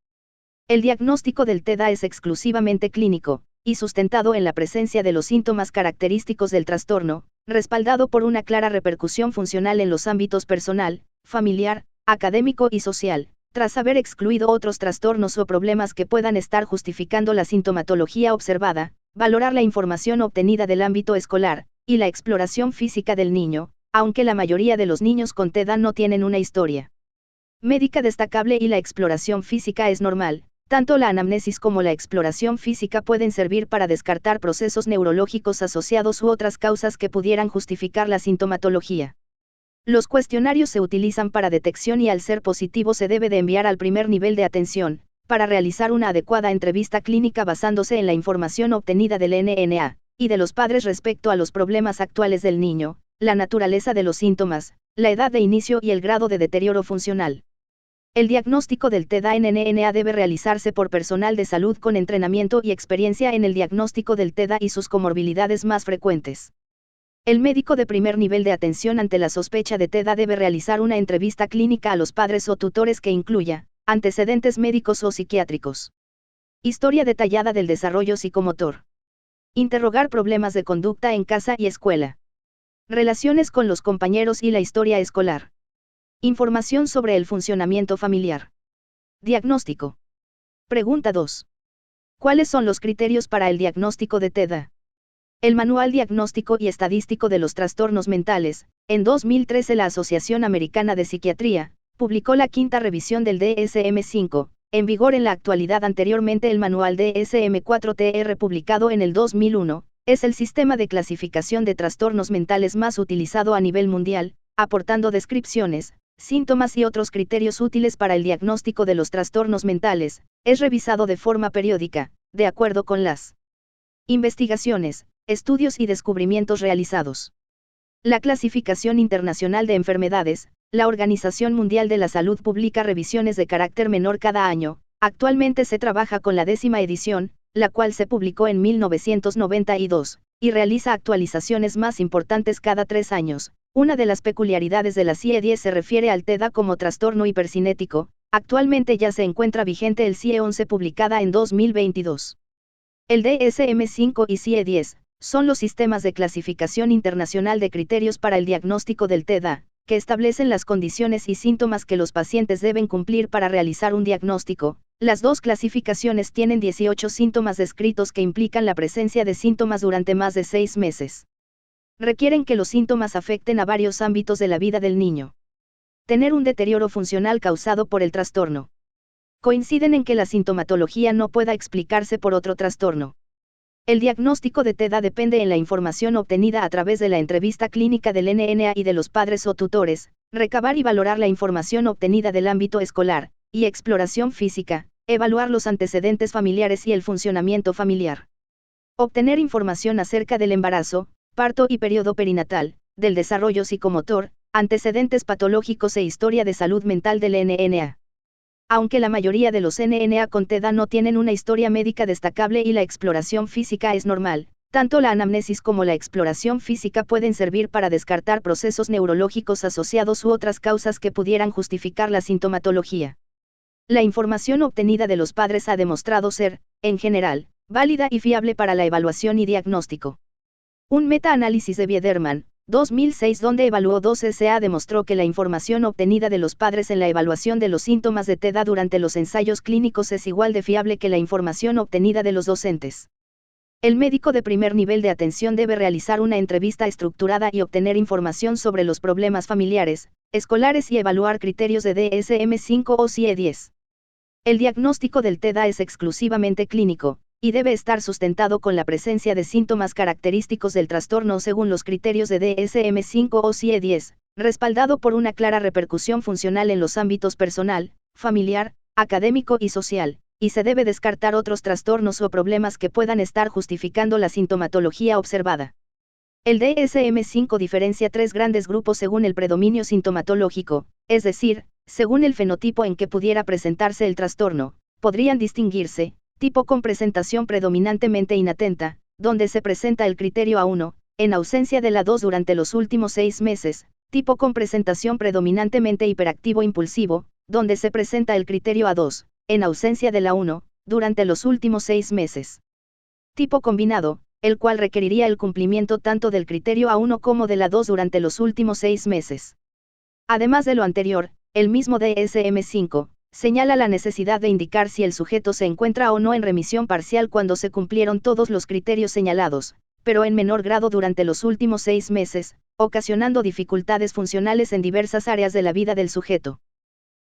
El diagnóstico del TEDA es exclusivamente clínico, y sustentado en la presencia de los síntomas característicos del trastorno, respaldado por una clara repercusión funcional en los ámbitos personal, familiar, académico y social. Tras haber excluido otros trastornos o problemas que puedan estar justificando la sintomatología observada, valorar la información obtenida del ámbito escolar, y la exploración física del niño, aunque la mayoría de los niños con TEDA no tienen una historia médica destacable y la exploración física es normal, tanto la anamnesis como la exploración física pueden servir para descartar procesos neurológicos asociados u otras causas que pudieran justificar la sintomatología. Los cuestionarios se utilizan para detección y al ser positivo se debe de enviar al primer nivel de atención, para realizar una adecuada entrevista clínica basándose en la información obtenida del NNA, y de los padres respecto a los problemas actuales del niño, la naturaleza de los síntomas, la edad de inicio y el grado de deterioro funcional. El diagnóstico del TEDA en NNA debe realizarse por personal de salud con entrenamiento y experiencia en el diagnóstico del TEDA y sus comorbilidades más frecuentes. El médico de primer nivel de atención ante la sospecha de TEDA debe realizar una entrevista clínica a los padres o tutores que incluya antecedentes médicos o psiquiátricos, historia detallada del desarrollo psicomotor, interrogar problemas de conducta en casa y escuela, relaciones con los compañeros y la historia escolar, información sobre el funcionamiento familiar. Diagnóstico. Pregunta 2. ¿Cuáles son los criterios para el diagnóstico de TEDA? El Manual Diagnóstico y Estadístico de los Trastornos Mentales. En 2013 la Asociación Americana de Psiquiatría publicó la quinta revisión del DSM-5, en vigor en la actualidad. Anteriormente el manual DSM-4-TR publicado en el 2001, es el sistema de clasificación de trastornos mentales más utilizado a nivel mundial, aportando descripciones, síntomas y otros criterios útiles para el diagnóstico de los trastornos mentales. Es revisado de forma periódica, de acuerdo con las investigaciones, estudios y descubrimientos realizados. La Clasificación Internacional de Enfermedades, la Organización Mundial de la Salud publica revisiones de carácter menor cada año. Actualmente se trabaja con la 10ª edición, la cual se publicó en 1992, y realiza actualizaciones más importantes cada 3 años. Una de las peculiaridades de la CIE-10 se refiere al TDA como trastorno hipercinético. Actualmente ya se encuentra vigente el CIE-11 publicada en 2022. El DSM-5 y CIE-10 son los sistemas de clasificación internacional de criterios para el diagnóstico del TDA, que establecen las condiciones y síntomas que los pacientes deben cumplir para realizar un diagnóstico. Las dos clasificaciones tienen 18 síntomas descritos que implican la presencia de síntomas durante más de 6 meses. Requieren que los síntomas afecten a varios ámbitos de la vida del niño. Tener un deterioro funcional causado por el trastorno. Coinciden en que la sintomatología no pueda explicarse por otro trastorno. El diagnóstico de TDA depende en la información obtenida a través de la entrevista clínica del NNA y de los padres o tutores, recabar y valorar la información obtenida del ámbito escolar, y exploración física, evaluar los antecedentes familiares y el funcionamiento familiar. Obtener información acerca del embarazo, parto y periodo perinatal, del desarrollo psicomotor, antecedentes patológicos e historia de salud mental del NNA. Aunque la mayoría de los NNA con TDA no tienen una historia médica destacable y la exploración física es normal, tanto la anamnesis como la exploración física pueden servir para descartar procesos neurológicos asociados u otras causas que pudieran justificar la sintomatología. La información obtenida de los padres ha demostrado ser, en general, válida y fiable para la evaluación y diagnóstico. Un meta-análisis de Biederman, 2006, donde evaluó 2 SA, demostró que la información obtenida de los padres en la evaluación de los síntomas de TDA durante los ensayos clínicos es igual de fiable que la información obtenida de los docentes. El médico de primer nivel de atención debe realizar una entrevista estructurada y obtener información sobre los problemas familiares, escolares y evaluar criterios de DSM-5 o CIE-10. El diagnóstico del TDA es exclusivamente clínico, y debe estar sustentado con la presencia de síntomas característicos del trastorno según los criterios de DSM-5 o CIE-10, respaldado por una clara repercusión funcional en los ámbitos personal, familiar, académico y social, y se debe descartar otros trastornos o problemas que puedan estar justificando la sintomatología observada. El DSM-5 diferencia 3 grandes grupos según el predominio sintomatológico, es decir, según el fenotipo en que pudiera presentarse el trastorno. Podrían distinguirse: tipo con presentación predominantemente inatenta, donde se presenta el criterio A1, en ausencia de la 2 durante los últimos 6 meses, tipo con presentación predominantemente hiperactivo impulsivo, donde se presenta el criterio A2, en ausencia de la 1, durante los últimos 6 meses. Tipo combinado, el cual requeriría el cumplimiento tanto del criterio A1 como de la 2 durante los últimos 6 meses. Además de lo anterior, el mismo DSM-5 señala la necesidad de indicar si el sujeto se encuentra o no en remisión parcial cuando se cumplieron todos los criterios señalados, pero en menor grado durante los últimos 6 meses, ocasionando dificultades funcionales en diversas áreas de la vida del sujeto.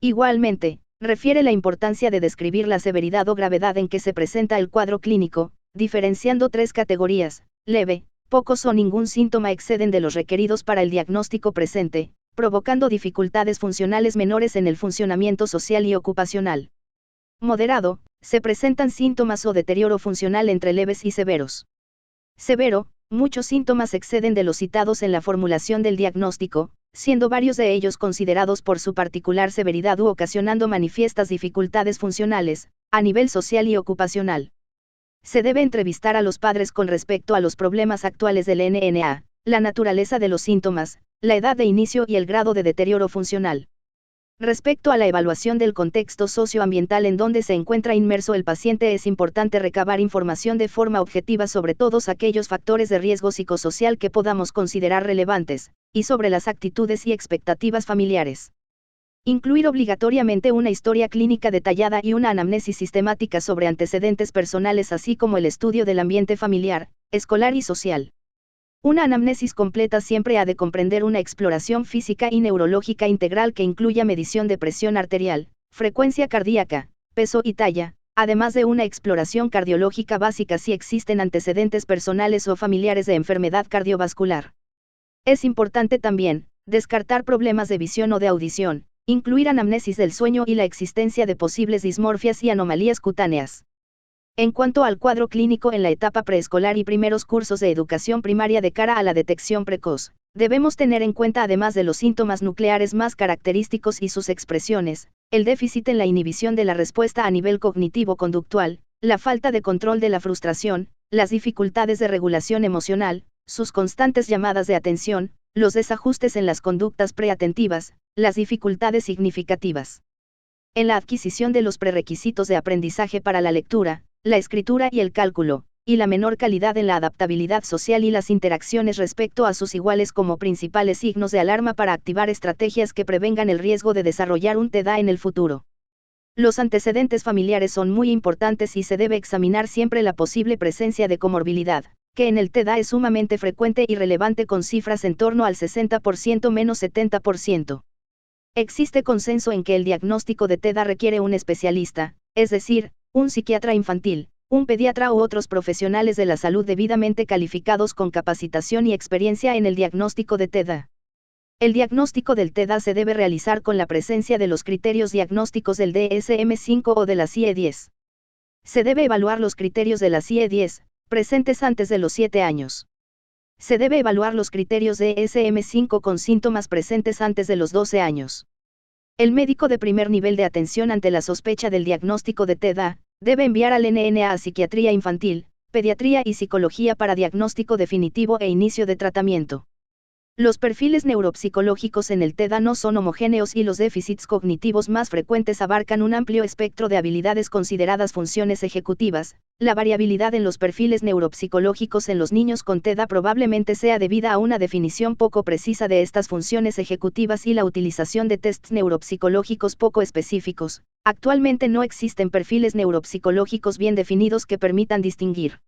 Igualmente, refiere la importancia de describir la severidad o gravedad en que se presenta el cuadro clínico, diferenciando 3 categorías: leve, pocos o ningún síntoma exceden de los requeridos para el diagnóstico presente, provocando dificultades funcionales menores en el funcionamiento social y ocupacional. Moderado, se presentan síntomas o deterioro funcional entre leves y severos. Severo, muchos síntomas exceden de los citados en la formulación del diagnóstico, siendo varios de ellos considerados por su particular severidad u ocasionando manifiestas dificultades funcionales, a nivel social y ocupacional. Se debe entrevistar a los padres con respecto a los problemas actuales del NNA, la naturaleza de los síntomas, la edad de inicio y el grado de deterioro funcional. Respecto a la evaluación del contexto socioambiental en donde se encuentra inmerso el paciente, es importante recabar información de forma objetiva sobre todos aquellos factores de riesgo psicosocial que podamos considerar relevantes, y sobre las actitudes y expectativas familiares. Incluir obligatoriamente una historia clínica detallada y una anamnesis sistemática sobre antecedentes personales, así como el estudio del ambiente familiar, escolar y social. Una anamnesis completa siempre ha de comprender una exploración física y neurológica integral que incluya medición de presión arterial, frecuencia cardíaca, peso y talla, además de una exploración cardiológica básica si existen antecedentes personales o familiares de enfermedad cardiovascular. Es importante también descartar problemas de visión o de audición, incluir anamnesis del sueño y la existencia de posibles dismorfias y anomalías cutáneas. En cuanto al cuadro clínico en la etapa preescolar y primeros cursos de educación primaria de cara a la detección precoz, debemos tener en cuenta, además de los síntomas nucleares más característicos y sus expresiones, el déficit en la inhibición de la respuesta a nivel cognitivo-conductual, la falta de control de la frustración, las dificultades de regulación emocional, sus constantes llamadas de atención, los desajustes en las conductas preatentivas, las dificultades significativas en la adquisición de los prerequisitos de aprendizaje para la lectura, la escritura y el cálculo, y la menor calidad en la adaptabilidad social y las interacciones respecto a sus iguales como principales signos de alarma para activar estrategias que prevengan el riesgo de desarrollar un TDA en el futuro. Los antecedentes familiares son muy importantes y se debe examinar siempre la posible presencia de comorbilidad, que en el TDA es sumamente frecuente y relevante con cifras en torno al 60% menos 70%. Existe consenso en que el diagnóstico de TDA requiere un especialista, es decir, un psiquiatra infantil, un pediatra u otros profesionales de la salud debidamente calificados con capacitación y experiencia en el diagnóstico de TDA. El diagnóstico del TDA se debe realizar con la presencia de los criterios diagnósticos del DSM-5 o de la CIE-10. Se debe evaluar los criterios de la CIE-10, presentes antes de los 7 años. Se debe evaluar los criterios DSM-5 con síntomas presentes antes de los 12 años. El médico de primer nivel de atención ante la sospecha del diagnóstico de TDA, debe enviar al NNA a psiquiatría infantil, pediatría y psicología para diagnóstico definitivo e inicio de tratamiento. Los perfiles neuropsicológicos en el TDA no son homogéneos y los déficits cognitivos más frecuentes abarcan un amplio espectro de habilidades consideradas funciones ejecutivas. La variabilidad en los perfiles neuropsicológicos en los niños con TDA probablemente sea debida a una definición poco precisa de estas funciones ejecutivas y la utilización de tests neuropsicológicos poco específicos. Actualmente no existen perfiles neuropsicológicos bien definidos que permitan distinguir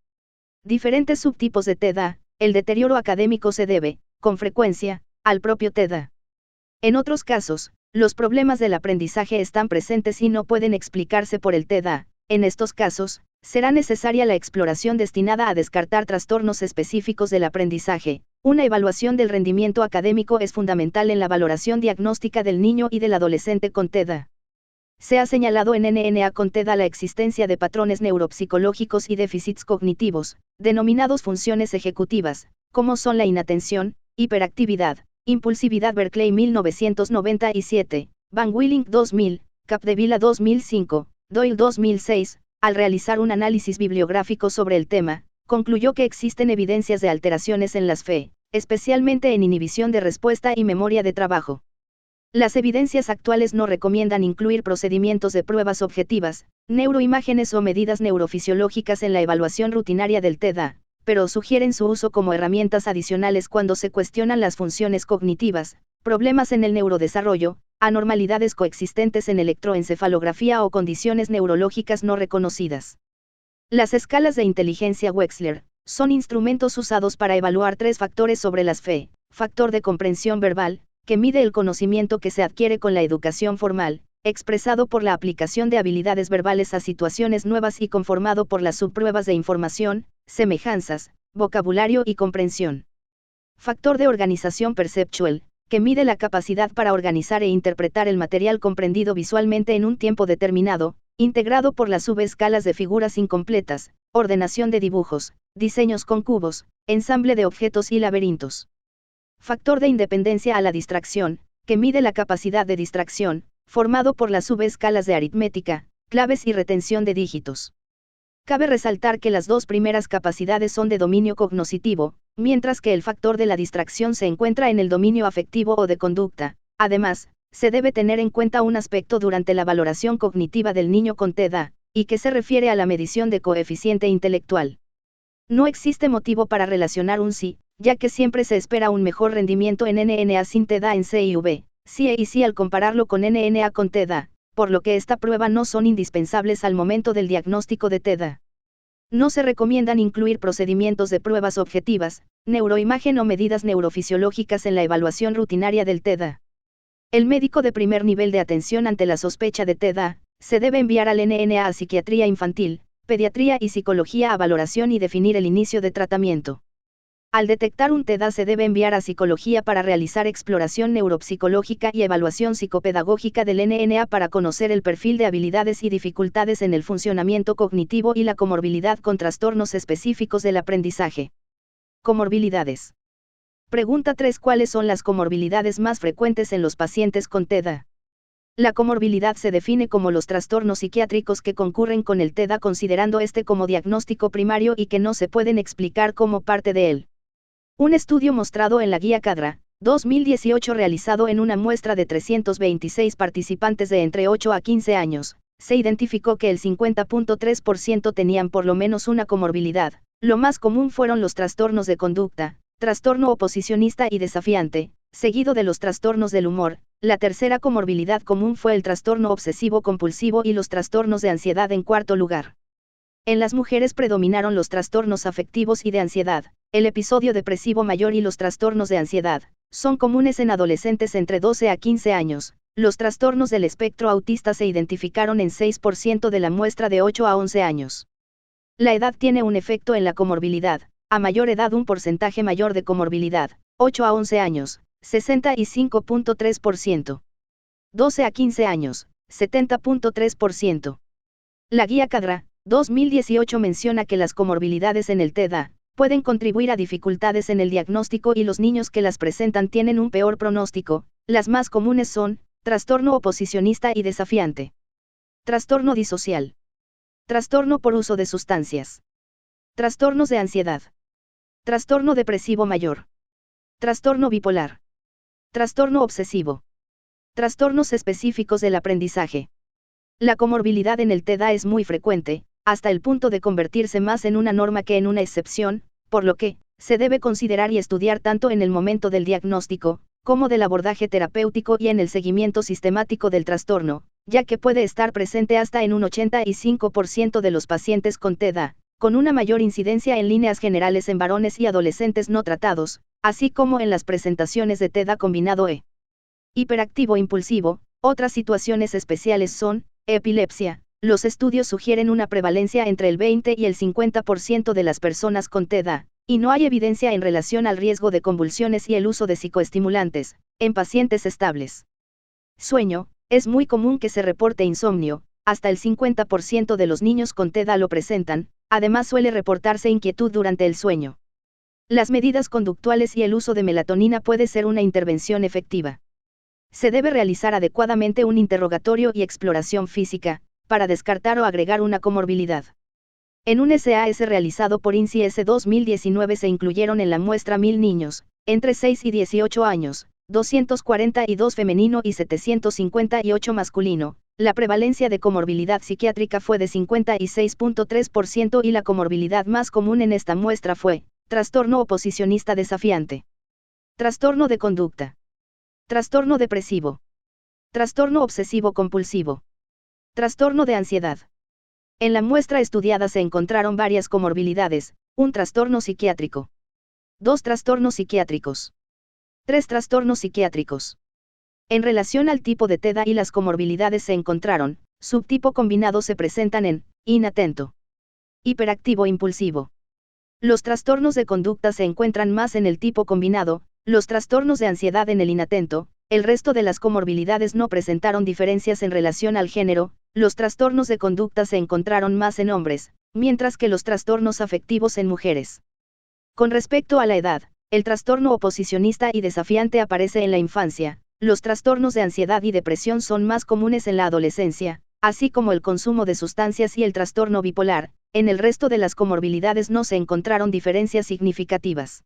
diferentes subtipos de TDA. El deterioro académico se debe, con frecuencia, al propio TDA. En otros casos, los problemas del aprendizaje están presentes y no pueden explicarse por el TDA. En estos casos, será necesaria la exploración destinada a descartar trastornos específicos del aprendizaje. Una evaluación del rendimiento académico es fundamental en la valoración diagnóstica del niño y del adolescente con TDA. Se ha señalado en NNA con TDA la existencia de patrones neuropsicológicos y déficits cognitivos, denominados funciones ejecutivas, como son la inatención, hiperactividad, impulsividad. Berkeley 1997, Van Willing 2000, Capdevila 2005, Doyle 2006, al realizar un análisis bibliográfico sobre el tema, concluyó que existen evidencias de alteraciones en las FE, especialmente en inhibición de respuesta y memoria de trabajo. Las evidencias actuales no recomiendan incluir procedimientos de pruebas objetivas, neuroimágenes o medidas neurofisiológicas en la evaluación rutinaria del TDA, pero sugieren su uso como herramientas adicionales cuando se cuestionan las funciones cognitivas, problemas en el neurodesarrollo, anormalidades coexistentes en electroencefalografía o condiciones neurológicas no reconocidas. Las escalas de inteligencia Wechsler son instrumentos usados para evaluar 3 factores sobre las FE: factor de comprensión verbal, que mide el conocimiento que se adquiere con la educación formal, expresado por la aplicación de habilidades verbales a situaciones nuevas y conformado por las subpruebas de información, semejanzas, vocabulario y comprensión. Factor de organización perceptual, que mide la capacidad para organizar e interpretar el material comprendido visualmente en un tiempo determinado, integrado por las subescalas de figuras incompletas, ordenación de dibujos, diseños con cubos, ensamble de objetos y laberintos. Factor de independencia a la distracción, que mide la capacidad de distracción, formado por las subescalas de aritmética, claves y retención de dígitos. Cabe resaltar que las 2 primeras capacidades son de dominio cognoscitivo, mientras que el factor de la distracción se encuentra en el dominio afectivo o de conducta. Además, se debe tener en cuenta un aspecto durante la valoración cognitiva del niño con TDA, y que se refiere a la medición de coeficiente intelectual. No existe motivo para relacionar un sí, ya que siempre se espera un mejor rendimiento en NNA sin TDA en C y V, CIE y sí al compararlo con NNA con TDA, por lo que esta prueba no son indispensables al momento del diagnóstico de TDA. No se recomiendan incluir procedimientos de pruebas objetivas, neuroimagen o medidas neurofisiológicas en la evaluación rutinaria del TDA. El médico de primer nivel de atención ante la sospecha de TDA se debe enviar al NNA a psiquiatría infantil, pediatría y psicología a valoración y definir el inicio de tratamiento. Al detectar un TDA se debe enviar a psicología para realizar exploración neuropsicológica y evaluación psicopedagógica del NNA para conocer el perfil de habilidades y dificultades en el funcionamiento cognitivo y la comorbilidad con trastornos específicos del aprendizaje. Comorbilidades. Pregunta 3. ¿Cuáles son las comorbilidades más frecuentes en los pacientes con TDA? La comorbilidad se define como los trastornos psiquiátricos que concurren con el TDA considerando este como diagnóstico primario y que no se pueden explicar como parte de él. Un estudio mostrado en la guía CADRA, 2018 realizado en una muestra de 326 participantes de entre 8 a 15 años, se identificó que el 50.3% tenían por lo menos una comorbilidad. Lo más común fueron los trastornos de conducta, trastorno oposicionista y desafiante, seguido de los trastornos del humor. La tercera comorbilidad común fue el trastorno obsesivo-compulsivo y los trastornos de ansiedad en cuarto lugar. En las mujeres predominaron los trastornos afectivos y de ansiedad. El episodio depresivo mayor y los trastornos de ansiedad son comunes en adolescentes entre 12 a 15 años. Los trastornos del espectro autista se identificaron en 6% de la muestra de 8 a 11 años. La edad tiene un efecto en la comorbilidad. A mayor edad un porcentaje mayor de comorbilidad, 8 a 11 años, 65.3%. 12 a 15 años, 70.3%. La guía CADRA, 2018 menciona que las comorbilidades en el TDA pueden contribuir a dificultades en el diagnóstico y los niños que las presentan tienen un peor pronóstico. Las más comunes son trastorno oposicionista y desafiante, trastorno disocial, trastorno por uso de sustancias, trastornos de ansiedad, trastorno depresivo mayor, trastorno bipolar, trastorno obsesivo, trastornos específicos del aprendizaje. La comorbilidad en el TDA es muy frecuente, hasta el punto de convertirse más en una norma que en una excepción, por lo que se debe considerar y estudiar tanto en el momento del diagnóstico, como del abordaje terapéutico y en el seguimiento sistemático del trastorno, ya que puede estar presente hasta en un 85% de los pacientes con TDA, con una mayor incidencia en líneas generales en varones y adolescentes no tratados, así como en las presentaciones de TDA combinado E. Hiperactivo impulsivo. Otras situaciones especiales son epilepsia. Los estudios sugieren una prevalencia entre el 20 y el 50% de las personas con TDA, y no hay evidencia en relación al riesgo de convulsiones y el uso de psicoestimulantes en pacientes estables. Sueño. Es muy común que se reporte insomnio, hasta el 50% de los niños con TDA lo presentan. Además suele reportarse inquietud durante el sueño. Las medidas conductuales y el uso de melatonina puede ser una intervención efectiva. Se debe realizar adecuadamente un interrogatorio y exploración física, para descartar o agregar una comorbilidad. En un SAS realizado por INSI 2019 se incluyeron en la muestra 1000 niños, entre 6 y 18 años, 242 femenino y 758 masculino. La prevalencia de comorbilidad psiquiátrica fue de 56.3% y la comorbilidad más común en esta muestra fue trastorno oposicionista desafiante, trastorno de conducta, trastorno depresivo, trastorno obsesivo-compulsivo, trastorno de ansiedad. En la muestra estudiada se encontraron varias comorbilidades, un trastorno psiquiátrico, 2 trastornos psiquiátricos, 3 trastornos psiquiátricos. En relación al tipo de TDA y las comorbilidades se encontraron, subtipo combinado se presentan en inatento, hiperactivo impulsivo. Los trastornos de conducta se encuentran más en el tipo combinado, los trastornos de ansiedad en el inatento. El resto de las comorbilidades no presentaron diferencias en relación al género. Los trastornos de conducta se encontraron más en hombres, mientras que los trastornos afectivos en mujeres. Con respecto a la edad, el trastorno oposicionista y desafiante aparece en la infancia. Los trastornos de ansiedad y depresión son más comunes en la adolescencia, así como el consumo de sustancias y el trastorno bipolar. En el resto de las comorbilidades no se encontraron diferencias significativas.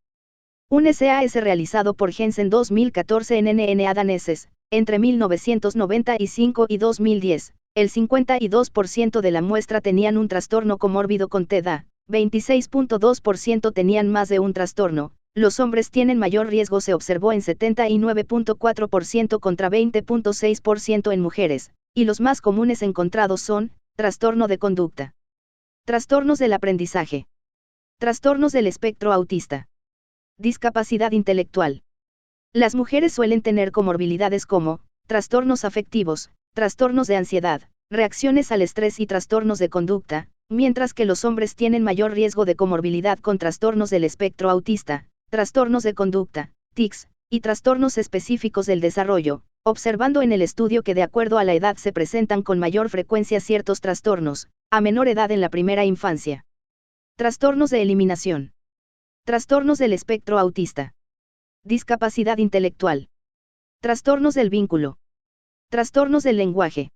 Un SAS realizado por Jensen 2014 en NNA daneses, entre 1995 y 2010, el 52% de la muestra tenían un trastorno comórbido con TDA, 26.2% tenían más de un trastorno. Los hombres tienen mayor riesgo, se observó en 79.4% contra 20.6% en mujeres, y los más comunes encontrados son trastorno de conducta, trastornos del aprendizaje, trastornos del espectro autista, discapacidad intelectual. Las mujeres suelen tener comorbilidades como trastornos afectivos, trastornos de ansiedad, reacciones al estrés y trastornos de conducta, mientras que los hombres tienen mayor riesgo de comorbilidad con trastornos del espectro autista, trastornos de conducta, tics, y trastornos específicos del desarrollo, observando en el estudio que de acuerdo a la edad se presentan con mayor frecuencia ciertos trastornos, a menor edad en la primera infancia. Trastornos de eliminación. Trastornos del espectro autista. Discapacidad intelectual. Trastornos del vínculo. Trastornos del lenguaje.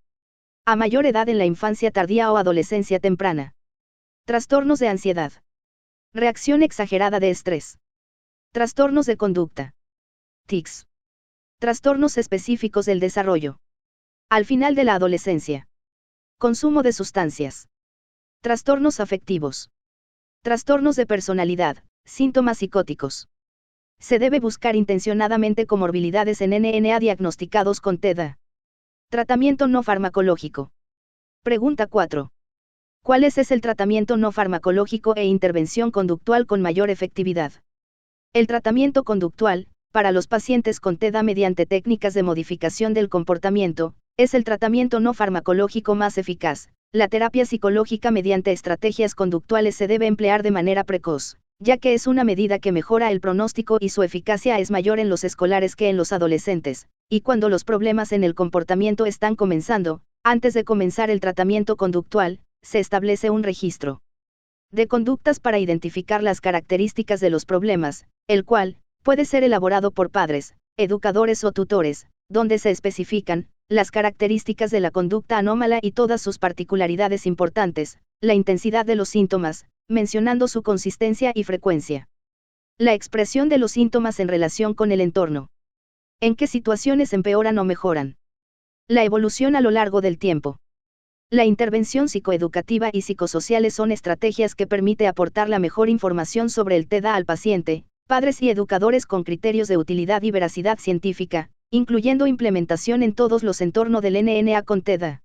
A mayor edad en la infancia tardía o adolescencia temprana. Trastornos de ansiedad. Reacción exagerada de estrés. Trastornos de conducta. Tics. Trastornos específicos del desarrollo. Al final de la adolescencia. Consumo de sustancias. Trastornos afectivos. Trastornos de personalidad, síntomas psicóticos. Se debe buscar intencionadamente comorbilidades en NNA diagnosticados con TDA. Tratamiento no farmacológico. Pregunta 4. ¿Cuál es el tratamiento no farmacológico e intervención conductual con mayor efectividad? El tratamiento conductual, para los pacientes con TDA mediante técnicas de modificación del comportamiento, es el tratamiento no farmacológico más eficaz. La terapia psicológica mediante estrategias conductuales se debe emplear de manera precoz, ya que es una medida que mejora el pronóstico y su eficacia es mayor en los escolares que en los adolescentes, y cuando los problemas en el comportamiento están comenzando, antes de comenzar el tratamiento conductual, se establece un registro de conductas para identificar las características de los problemas, el cual puede ser elaborado por padres, educadores o tutores, donde se especifican las características de la conducta anómala y todas sus particularidades importantes, la intensidad de los síntomas, mencionando su consistencia y frecuencia. La expresión de los síntomas en relación con el entorno. ¿En qué situaciones empeoran o mejoran? La evolución a lo largo del tiempo. La intervención psicoeducativa y psicosociales son estrategias que permiten aportar la mejor información sobre el TDA al paciente, padres y educadores con criterios de utilidad y veracidad científica, incluyendo implementación en todos los entornos del NNA con TDA.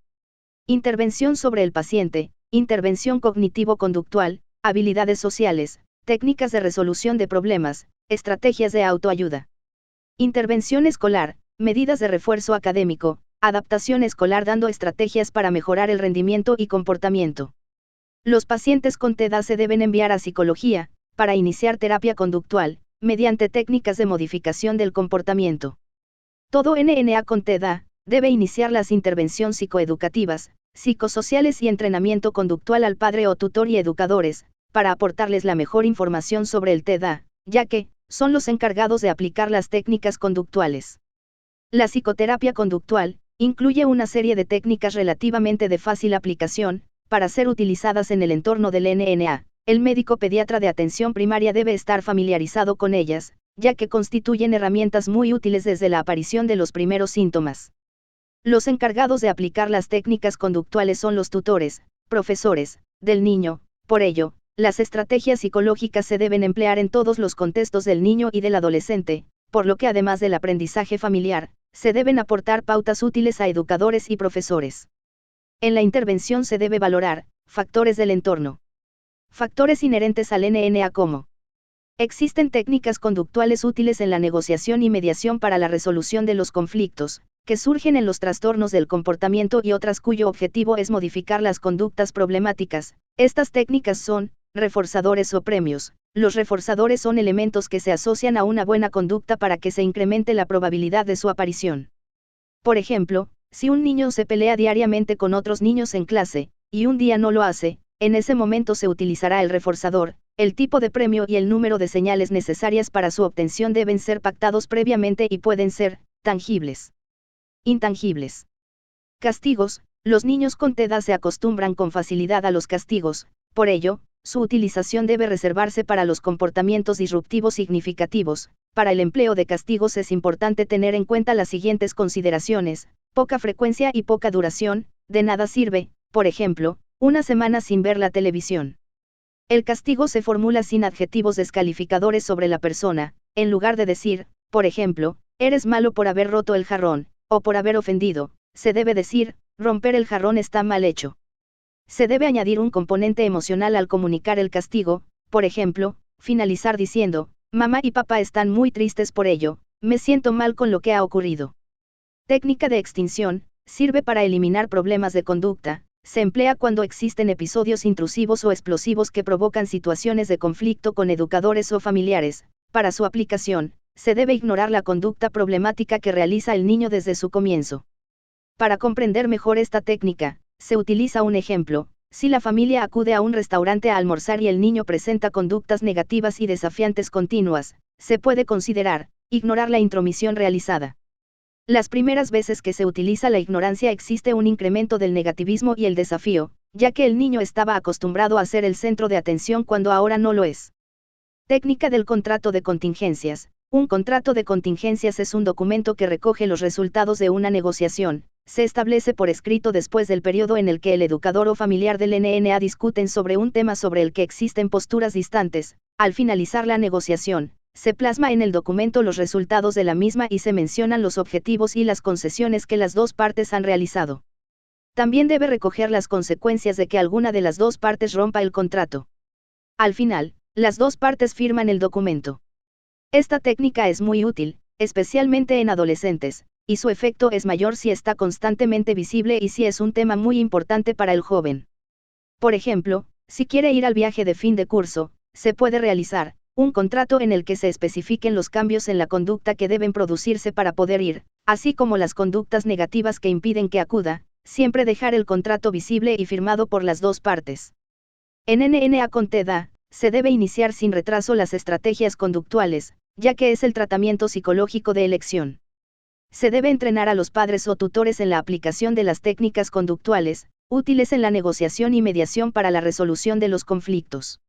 Intervención sobre el paciente, intervención cognitivo-conductual, habilidades sociales, técnicas de resolución de problemas, estrategias de autoayuda. Intervención escolar, medidas de refuerzo académico, adaptación escolar dando estrategias para mejorar el rendimiento y comportamiento. Los pacientes con TDA se deben enviar a psicología, para iniciar terapia conductual, mediante técnicas de modificación del comportamiento. Todo NNA con TDA debe iniciar las intervenciones psicoeducativas, psicosociales y entrenamiento conductual al padre o tutor y educadores, para aportarles la mejor información sobre el TDA, ya que son los encargados de aplicar las técnicas conductuales. La psicoterapia conductual incluye una serie de técnicas relativamente de fácil aplicación, para ser utilizadas en el entorno del NNA. El médico pediatra de atención primaria debe estar familiarizado con ellas, ya que constituyen herramientas muy útiles desde la aparición de los primeros síntomas. Los encargados de aplicar las técnicas conductuales son los tutores, profesores, del niño. Por ello, las estrategias psicológicas se deben emplear en todos los contextos del niño y del adolescente, por lo que además del aprendizaje familiar, se deben aportar pautas útiles a educadores y profesores. En la intervención se debe valorar factores del entorno. Factores inherentes al NNA como: existen técnicas conductuales útiles en la negociación y mediación para la resolución de los conflictos, que surgen en los trastornos del comportamiento y otras cuyo objetivo es modificar las conductas problemáticas. Estas técnicas son reforzadores o premios. Los reforzadores son elementos que se asocian a una buena conducta para que se incremente la probabilidad de su aparición. Por ejemplo, si un niño se pelea diariamente con otros niños en clase, y un día no lo hace, en ese momento se utilizará el reforzador. El tipo de premio y el número de señales necesarias para su obtención deben ser pactados previamente y pueden ser tangibles. Intangibles. Castigos. Los niños con TDA se acostumbran con facilidad a los castigos, por ello, su utilización debe reservarse para los comportamientos disruptivos significativos. Para el empleo de castigos es importante tener en cuenta las siguientes consideraciones: poca frecuencia y poca duración. De nada sirve, por ejemplo, una semana sin ver la televisión. El castigo se formula sin adjetivos descalificadores sobre la persona. En lugar de decir, por ejemplo, eres malo por haber roto el jarrón, o por haber ofendido, se debe decir, romper el jarrón está mal hecho. Se debe añadir un componente emocional al comunicar el castigo, por ejemplo, finalizar diciendo, mamá y papá están muy tristes por ello, me siento mal con lo que ha ocurrido. Técnica de extinción. Sirve para eliminar problemas de conducta. Se emplea cuando existen episodios intrusivos o explosivos que provocan situaciones de conflicto con educadores o familiares. Para su aplicación, se debe ignorar la conducta problemática que realiza el niño desde su comienzo. Para comprender mejor esta técnica, se utiliza un ejemplo. Si la familia acude a un restaurante a almorzar y el niño presenta conductas negativas y desafiantes continuas, se puede considerar ignorar la intromisión realizada. Las primeras veces que se utiliza la ignorancia existe un incremento del negativismo y el desafío, ya que el niño estaba acostumbrado a ser el centro de atención cuando ahora no lo es. Técnica del contrato de contingencias. Un contrato de contingencias es un documento que recoge los resultados de una negociación. Se establece por escrito después del periodo en el que el educador o familiar del NNA discuten sobre un tema sobre el que existen posturas distantes. Al finalizar la negociación, se plasma en el documento los resultados de la misma y se mencionan los objetivos y las concesiones que las dos partes han realizado. También debe recoger las consecuencias de que alguna de las dos partes rompa el contrato. Al final, las dos partes firman el documento. Esta técnica es muy útil, especialmente en adolescentes, y su efecto es mayor si está constantemente visible y si es un tema muy importante para el joven. Por ejemplo, si quiere ir al viaje de fin de curso, se puede realizar un contrato en el que se especifiquen los cambios en la conducta que deben producirse para poder ir, así como las conductas negativas que impiden que acuda, siempre dejar el contrato visible y firmado por las dos partes. En NNA con TEDA, se debe iniciar sin retraso las estrategias conductuales, ya que es el tratamiento psicológico de elección. Se debe entrenar a los padres o tutores en la aplicación de las técnicas conductuales, útiles en la negociación y mediación para la resolución de los conflictos.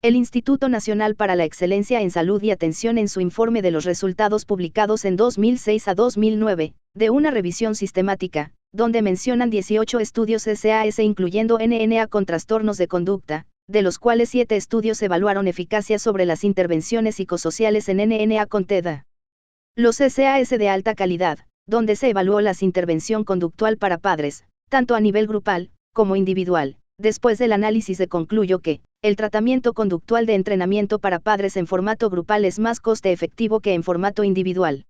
El Instituto Nacional para la Excelencia en Salud y Atención en su informe de los resultados publicados en 2006 a 2009, de una revisión sistemática, donde mencionan 18 estudios SAS incluyendo NNA con trastornos de conducta, de los cuales 7 estudios evaluaron eficacia sobre las intervenciones psicosociales en NNA con TEDA. Los SAS de alta calidad, donde se evaluó la intervención conductual para padres, tanto a nivel grupal, como individual. Después del análisis se concluyó que, el tratamiento conductual de entrenamiento para padres en formato grupal es más coste efectivo que en formato individual.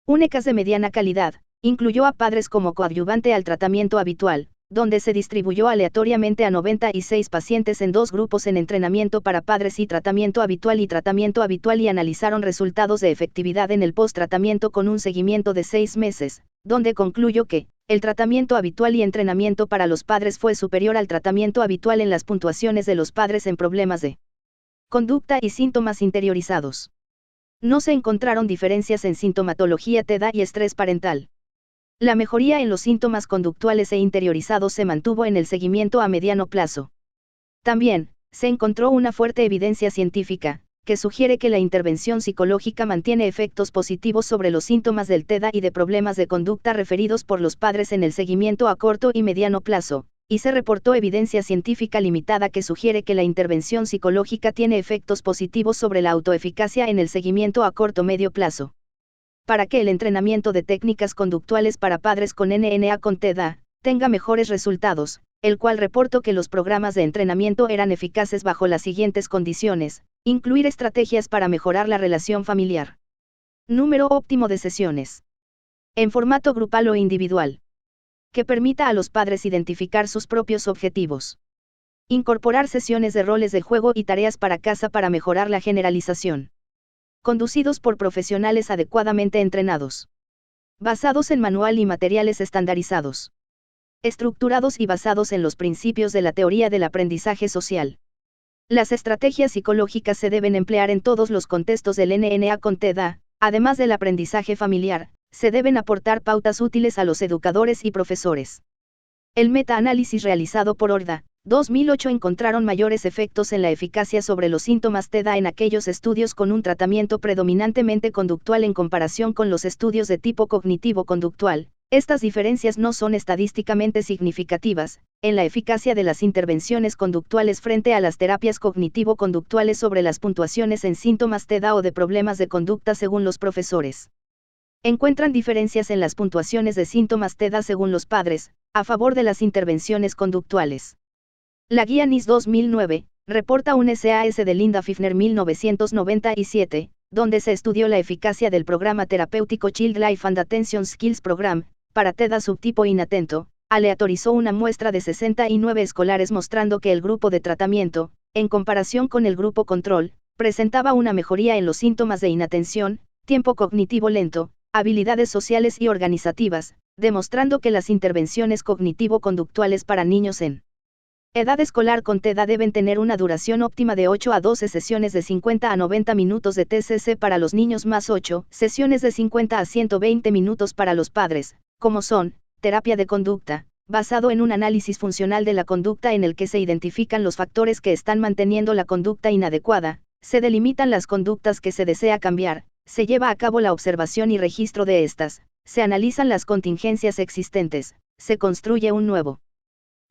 Un ECAS de mediana calidad, incluyó a padres como coadyuvante al tratamiento habitual, donde se distribuyó aleatoriamente a 96 pacientes en dos grupos en entrenamiento para padres y tratamiento habitual y analizaron resultados de efectividad en el post-tratamiento con un seguimiento de 6 meses, donde concluyó que, el tratamiento habitual y entrenamiento para los padres fue superior al tratamiento habitual en las puntuaciones de los padres en problemas de conducta y síntomas interiorizados. No se encontraron diferencias en sintomatología TEDA y estrés parental. La mejoría en los síntomas conductuales e interiorizados se mantuvo en el seguimiento a mediano plazo. También, se encontró una fuerte evidencia científica, que sugiere que la intervención psicológica mantiene efectos positivos sobre los síntomas del TEDA y de problemas de conducta referidos por los padres en el seguimiento a corto y mediano plazo, y se reportó evidencia científica limitada que sugiere que la intervención psicológica tiene efectos positivos sobre la autoeficacia en el seguimiento a corto-medio plazo. Para que el entrenamiento de técnicas conductuales para padres con NNA con TEDA tenga mejores resultados, el cual reportó que los programas de entrenamiento eran eficaces bajo las siguientes condiciones: incluir estrategias para mejorar la relación familiar. Número óptimo de sesiones. En formato grupal o individual. Que permita a los padres identificar sus propios objetivos. Incorporar sesiones de roles de juego y tareas para casa para mejorar la generalización. Conducidos por profesionales adecuadamente entrenados. Basados en manual y materiales estandarizados. Estructurados y basados en los principios de la teoría del aprendizaje social. Las estrategias psicológicas se deben emplear en todos los contextos del NNA con TEDA, además del aprendizaje familiar, se deben aportar pautas útiles a los educadores y profesores. El metaanálisis realizado por Horda, 2008 encontraron mayores efectos en la eficacia sobre los síntomas TEDA en aquellos estudios con un tratamiento predominantemente conductual en comparación con los estudios de tipo cognitivo-conductual. Estas diferencias no son estadísticamente significativas, en la eficacia de las intervenciones conductuales frente a las terapias cognitivo-conductuales sobre las puntuaciones en síntomas TEDA o de problemas de conducta según los profesores. Encuentran diferencias en las puntuaciones de síntomas TEDA según los padres, a favor de las intervenciones conductuales. La guía NIS 2009, reporta un SAS de Linda Fifner 1997, donde se estudió la eficacia del programa terapéutico Child Life and Attention Skills Program, para TEDA subtipo inatento, aleatorizó una muestra de 69 escolares mostrando que el grupo de tratamiento, en comparación con el grupo control, presentaba una mejoría en los síntomas de inatención, tiempo cognitivo lento, habilidades sociales y organizativas, demostrando que las intervenciones cognitivo-conductuales para niños en edad escolar con TEDA deben tener una duración óptima de 8 a 12 sesiones de 50 a 90 minutos de TCC para los niños más 8 sesiones de 50 a 120 minutos para los padres, como son, terapia de conducta, basado en un análisis funcional de la conducta en el que se identifican los factores que están manteniendo la conducta inadecuada, se delimitan las conductas que se desea cambiar, se lleva a cabo la observación y registro de estas, se analizan las contingencias existentes, se construye un nuevo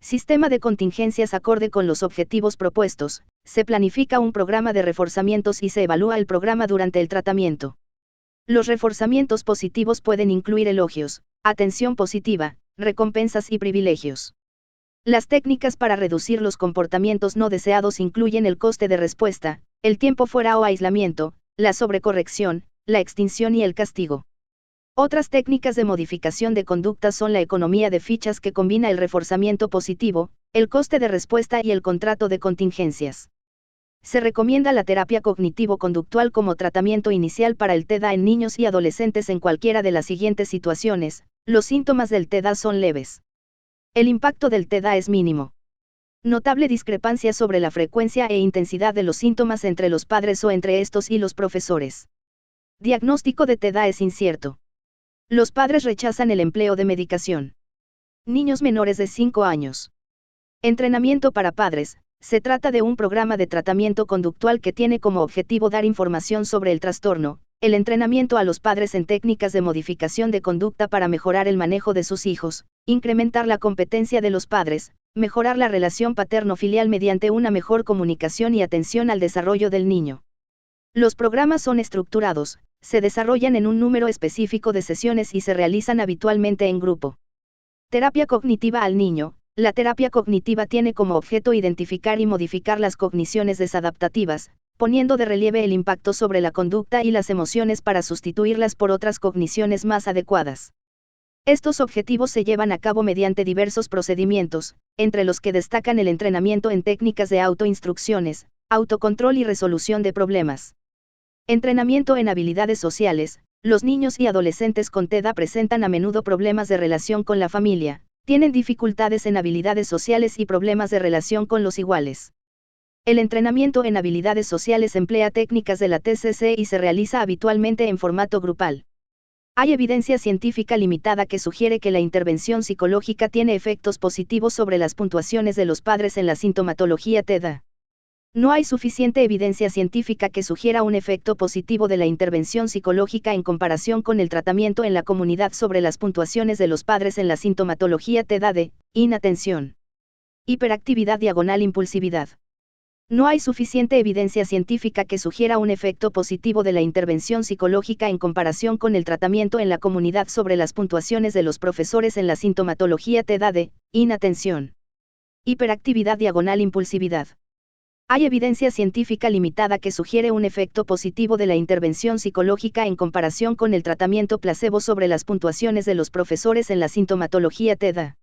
sistema de contingencias acorde con los objetivos propuestos, se planifica un programa de reforzamientos y se evalúa el programa durante el tratamiento. Los reforzamientos positivos pueden incluir elogios, atención positiva, recompensas y privilegios. Las técnicas para reducir los comportamientos no deseados incluyen el coste de respuesta, el tiempo fuera o aislamiento, la sobrecorrección, la extinción y el castigo. Otras técnicas de modificación de conducta son la economía de fichas que combina el reforzamiento positivo, el coste de respuesta y el contrato de contingencias. Se recomienda la terapia cognitivo-conductual como tratamiento inicial para el TEDA en niños y adolescentes en cualquiera de las siguientes situaciones. Los síntomas del TEDA son leves. El impacto del TEDA es mínimo. Notable discrepancia sobre la frecuencia e intensidad de los síntomas entre los padres o entre estos y los profesores. Diagnóstico de TEDA es incierto. Los padres rechazan el empleo de medicación. Niños menores de 5 años. Entrenamiento para padres. Se trata de un programa de tratamiento conductual que tiene como objetivo dar información sobre el trastorno, el entrenamiento a los padres en técnicas de modificación de conducta para mejorar el manejo de sus hijos, incrementar la competencia de los padres, mejorar la relación paterno-filial mediante una mejor comunicación y atención al desarrollo del niño. Los programas son estructurados, se desarrollan en un número específico de sesiones y se realizan habitualmente en grupo. Terapia cognitiva al niño. La terapia cognitiva tiene como objeto identificar y modificar las cogniciones desadaptativas, poniendo de relieve el impacto sobre la conducta y las emociones para sustituirlas por otras cogniciones más adecuadas. Estos objetivos se llevan a cabo mediante diversos procedimientos, entre los que destacan el entrenamiento en técnicas de autoinstrucciones, autocontrol y resolución de problemas. Entrenamiento en habilidades sociales. Los niños y adolescentes con TEDA presentan a menudo problemas de relación con la familia, tienen dificultades en habilidades sociales y problemas de relación con los iguales. El entrenamiento en habilidades sociales emplea técnicas de la TCC y se realiza habitualmente en formato grupal. Hay evidencia científica limitada que sugiere que la intervención psicológica tiene efectos positivos sobre las puntuaciones de los padres en la sintomatología TEDA. No hay suficiente evidencia científica que sugiera un efecto positivo de la intervención psicológica en comparación con el tratamiento en la comunidad sobre las puntuaciones de los padres en la sintomatología TEDA de inatención, hiperactividad / impulsividad. No hay suficiente evidencia científica que sugiera un efecto positivo de la intervención psicológica en comparación con el tratamiento en la comunidad sobre las puntuaciones de los profesores en la sintomatología TEDA de inatención, hiperactividad / impulsividad. Hay evidencia científica limitada que sugiere un efecto positivo de la intervención psicológica en comparación con el tratamiento placebo sobre las puntuaciones de los profesores en la sintomatología TEDA.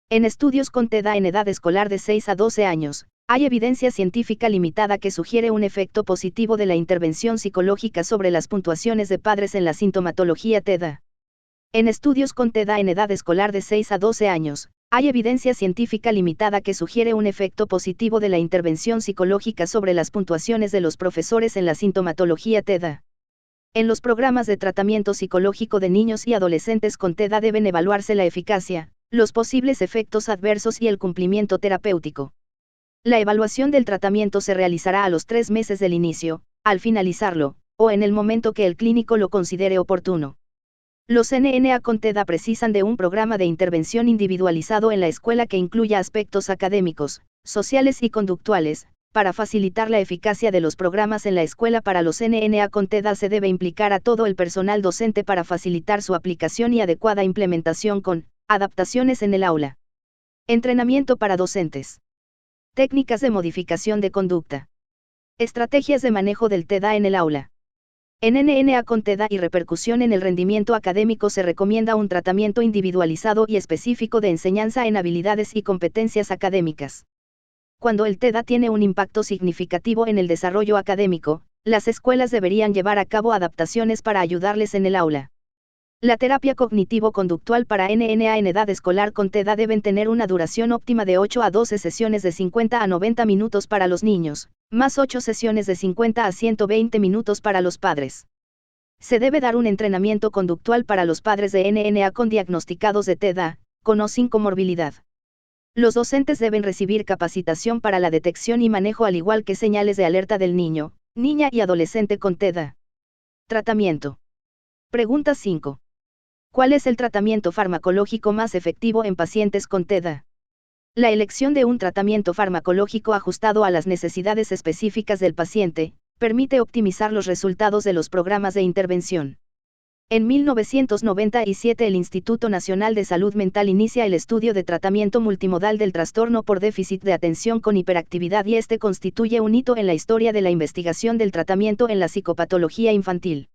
En estudios con TEDA en edad escolar de 6 a 12 años, hay evidencia científica limitada que sugiere un efecto positivo de la intervención psicológica sobre las puntuaciones de padres en la sintomatología TEDA. En estudios con TEDA en edad escolar de 6 a 12 años, hay evidencia científica limitada que sugiere un efecto positivo de la intervención psicológica sobre las puntuaciones de los profesores en la sintomatología TEDA. En los programas de tratamiento psicológico de niños y adolescentes con TEDA deben evaluarse la eficacia, los posibles efectos adversos y el cumplimiento terapéutico. La evaluación del tratamiento se realizará a los 3 meses del inicio, al finalizarlo, o en el momento que el clínico lo considere oportuno. Los NNA con TEDA precisan de un programa de intervención individualizado en la escuela que incluya aspectos académicos, sociales y conductuales. Para facilitar la eficacia de los programas en la escuela para los NNA con TEDA se debe implicar a todo el personal docente para facilitar su aplicación y adecuada implementación con adaptaciones en el aula. Entrenamiento para docentes. Técnicas de modificación de conducta. Estrategias de manejo del TEDA en el aula. En NNA con TEDA y repercusión en el rendimiento académico se recomienda un tratamiento individualizado y específico de enseñanza en habilidades y competencias académicas. Cuando el TEDA tiene un impacto significativo en el desarrollo académico, las escuelas deberían llevar a cabo adaptaciones para ayudarles en el aula. La terapia cognitivo-conductual para NNA en edad escolar con TEDA deben tener una duración óptima de 8 a 12 sesiones de 50 a 90 minutos para los niños, más 8 sesiones de 50 a 120 minutos para los padres. Se debe dar un entrenamiento conductual para los padres de NNA con diagnosticados de TEDA, con o sin comorbilidad. Los docentes deben recibir capacitación para la detección y manejo al igual que señales de alerta del niño, niña y adolescente con TEDA. Tratamiento. Pregunta 5. ¿Cuál es el tratamiento farmacológico más efectivo en pacientes con TEDA? La elección de un tratamiento farmacológico ajustado a las necesidades específicas del paciente, permite optimizar los resultados de los programas de intervención. En 1997 el Instituto Nacional de Salud Mental inicia el estudio de tratamiento multimodal del trastorno por déficit de atención con hiperactividad y este constituye un hito en la historia de la investigación del tratamiento en la psicopatología infantil.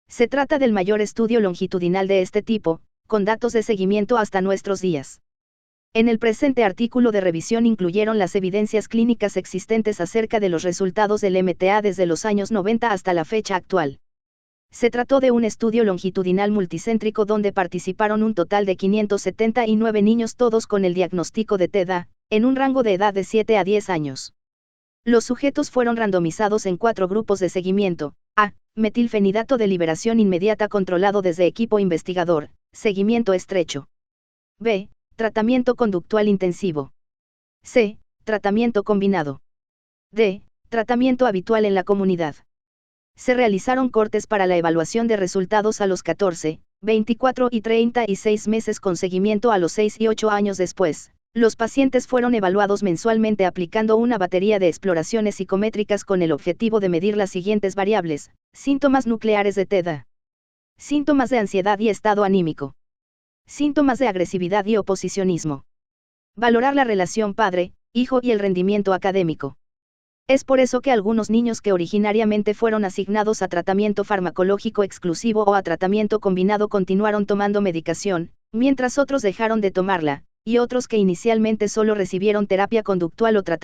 Se trata del mayor estudio longitudinal de este tipo, con datos de seguimiento hasta nuestros días. En el presente artículo de revisión incluyeron las evidencias clínicas existentes acerca de los resultados del MTA desde los años 90 hasta la fecha actual. Se trató de un estudio longitudinal multicéntrico donde participaron un total de 579 niños todos con el diagnóstico de TEDA, en un rango de edad de 7 a 10 años. Los sujetos fueron randomizados en 4 grupos de seguimiento. A. Metilfenidato de liberación inmediata controlado desde equipo investigador, seguimiento estrecho. B. Tratamiento conductual intensivo. C. Tratamiento combinado. D. Tratamiento habitual en la comunidad. Se realizaron cortes para la evaluación de resultados a los 14, 24 y 36 meses con seguimiento a los 6 y 8 años después. Los pacientes fueron evaluados mensualmente aplicando una batería de exploraciones psicométricas con el objetivo de medir las siguientes variables: síntomas nucleares de TEDA, síntomas de ansiedad y estado anímico, síntomas de agresividad y oposicionismo, valorar la relación padre-hijo y el rendimiento académico. Es por eso que algunos niños que originariamente fueron asignados a tratamiento farmacológico exclusivo o a tratamiento combinado continuaron tomando medicación, mientras otros dejaron de tomarla, y otros que inicialmente solo recibieron terapia conductual o tratamiento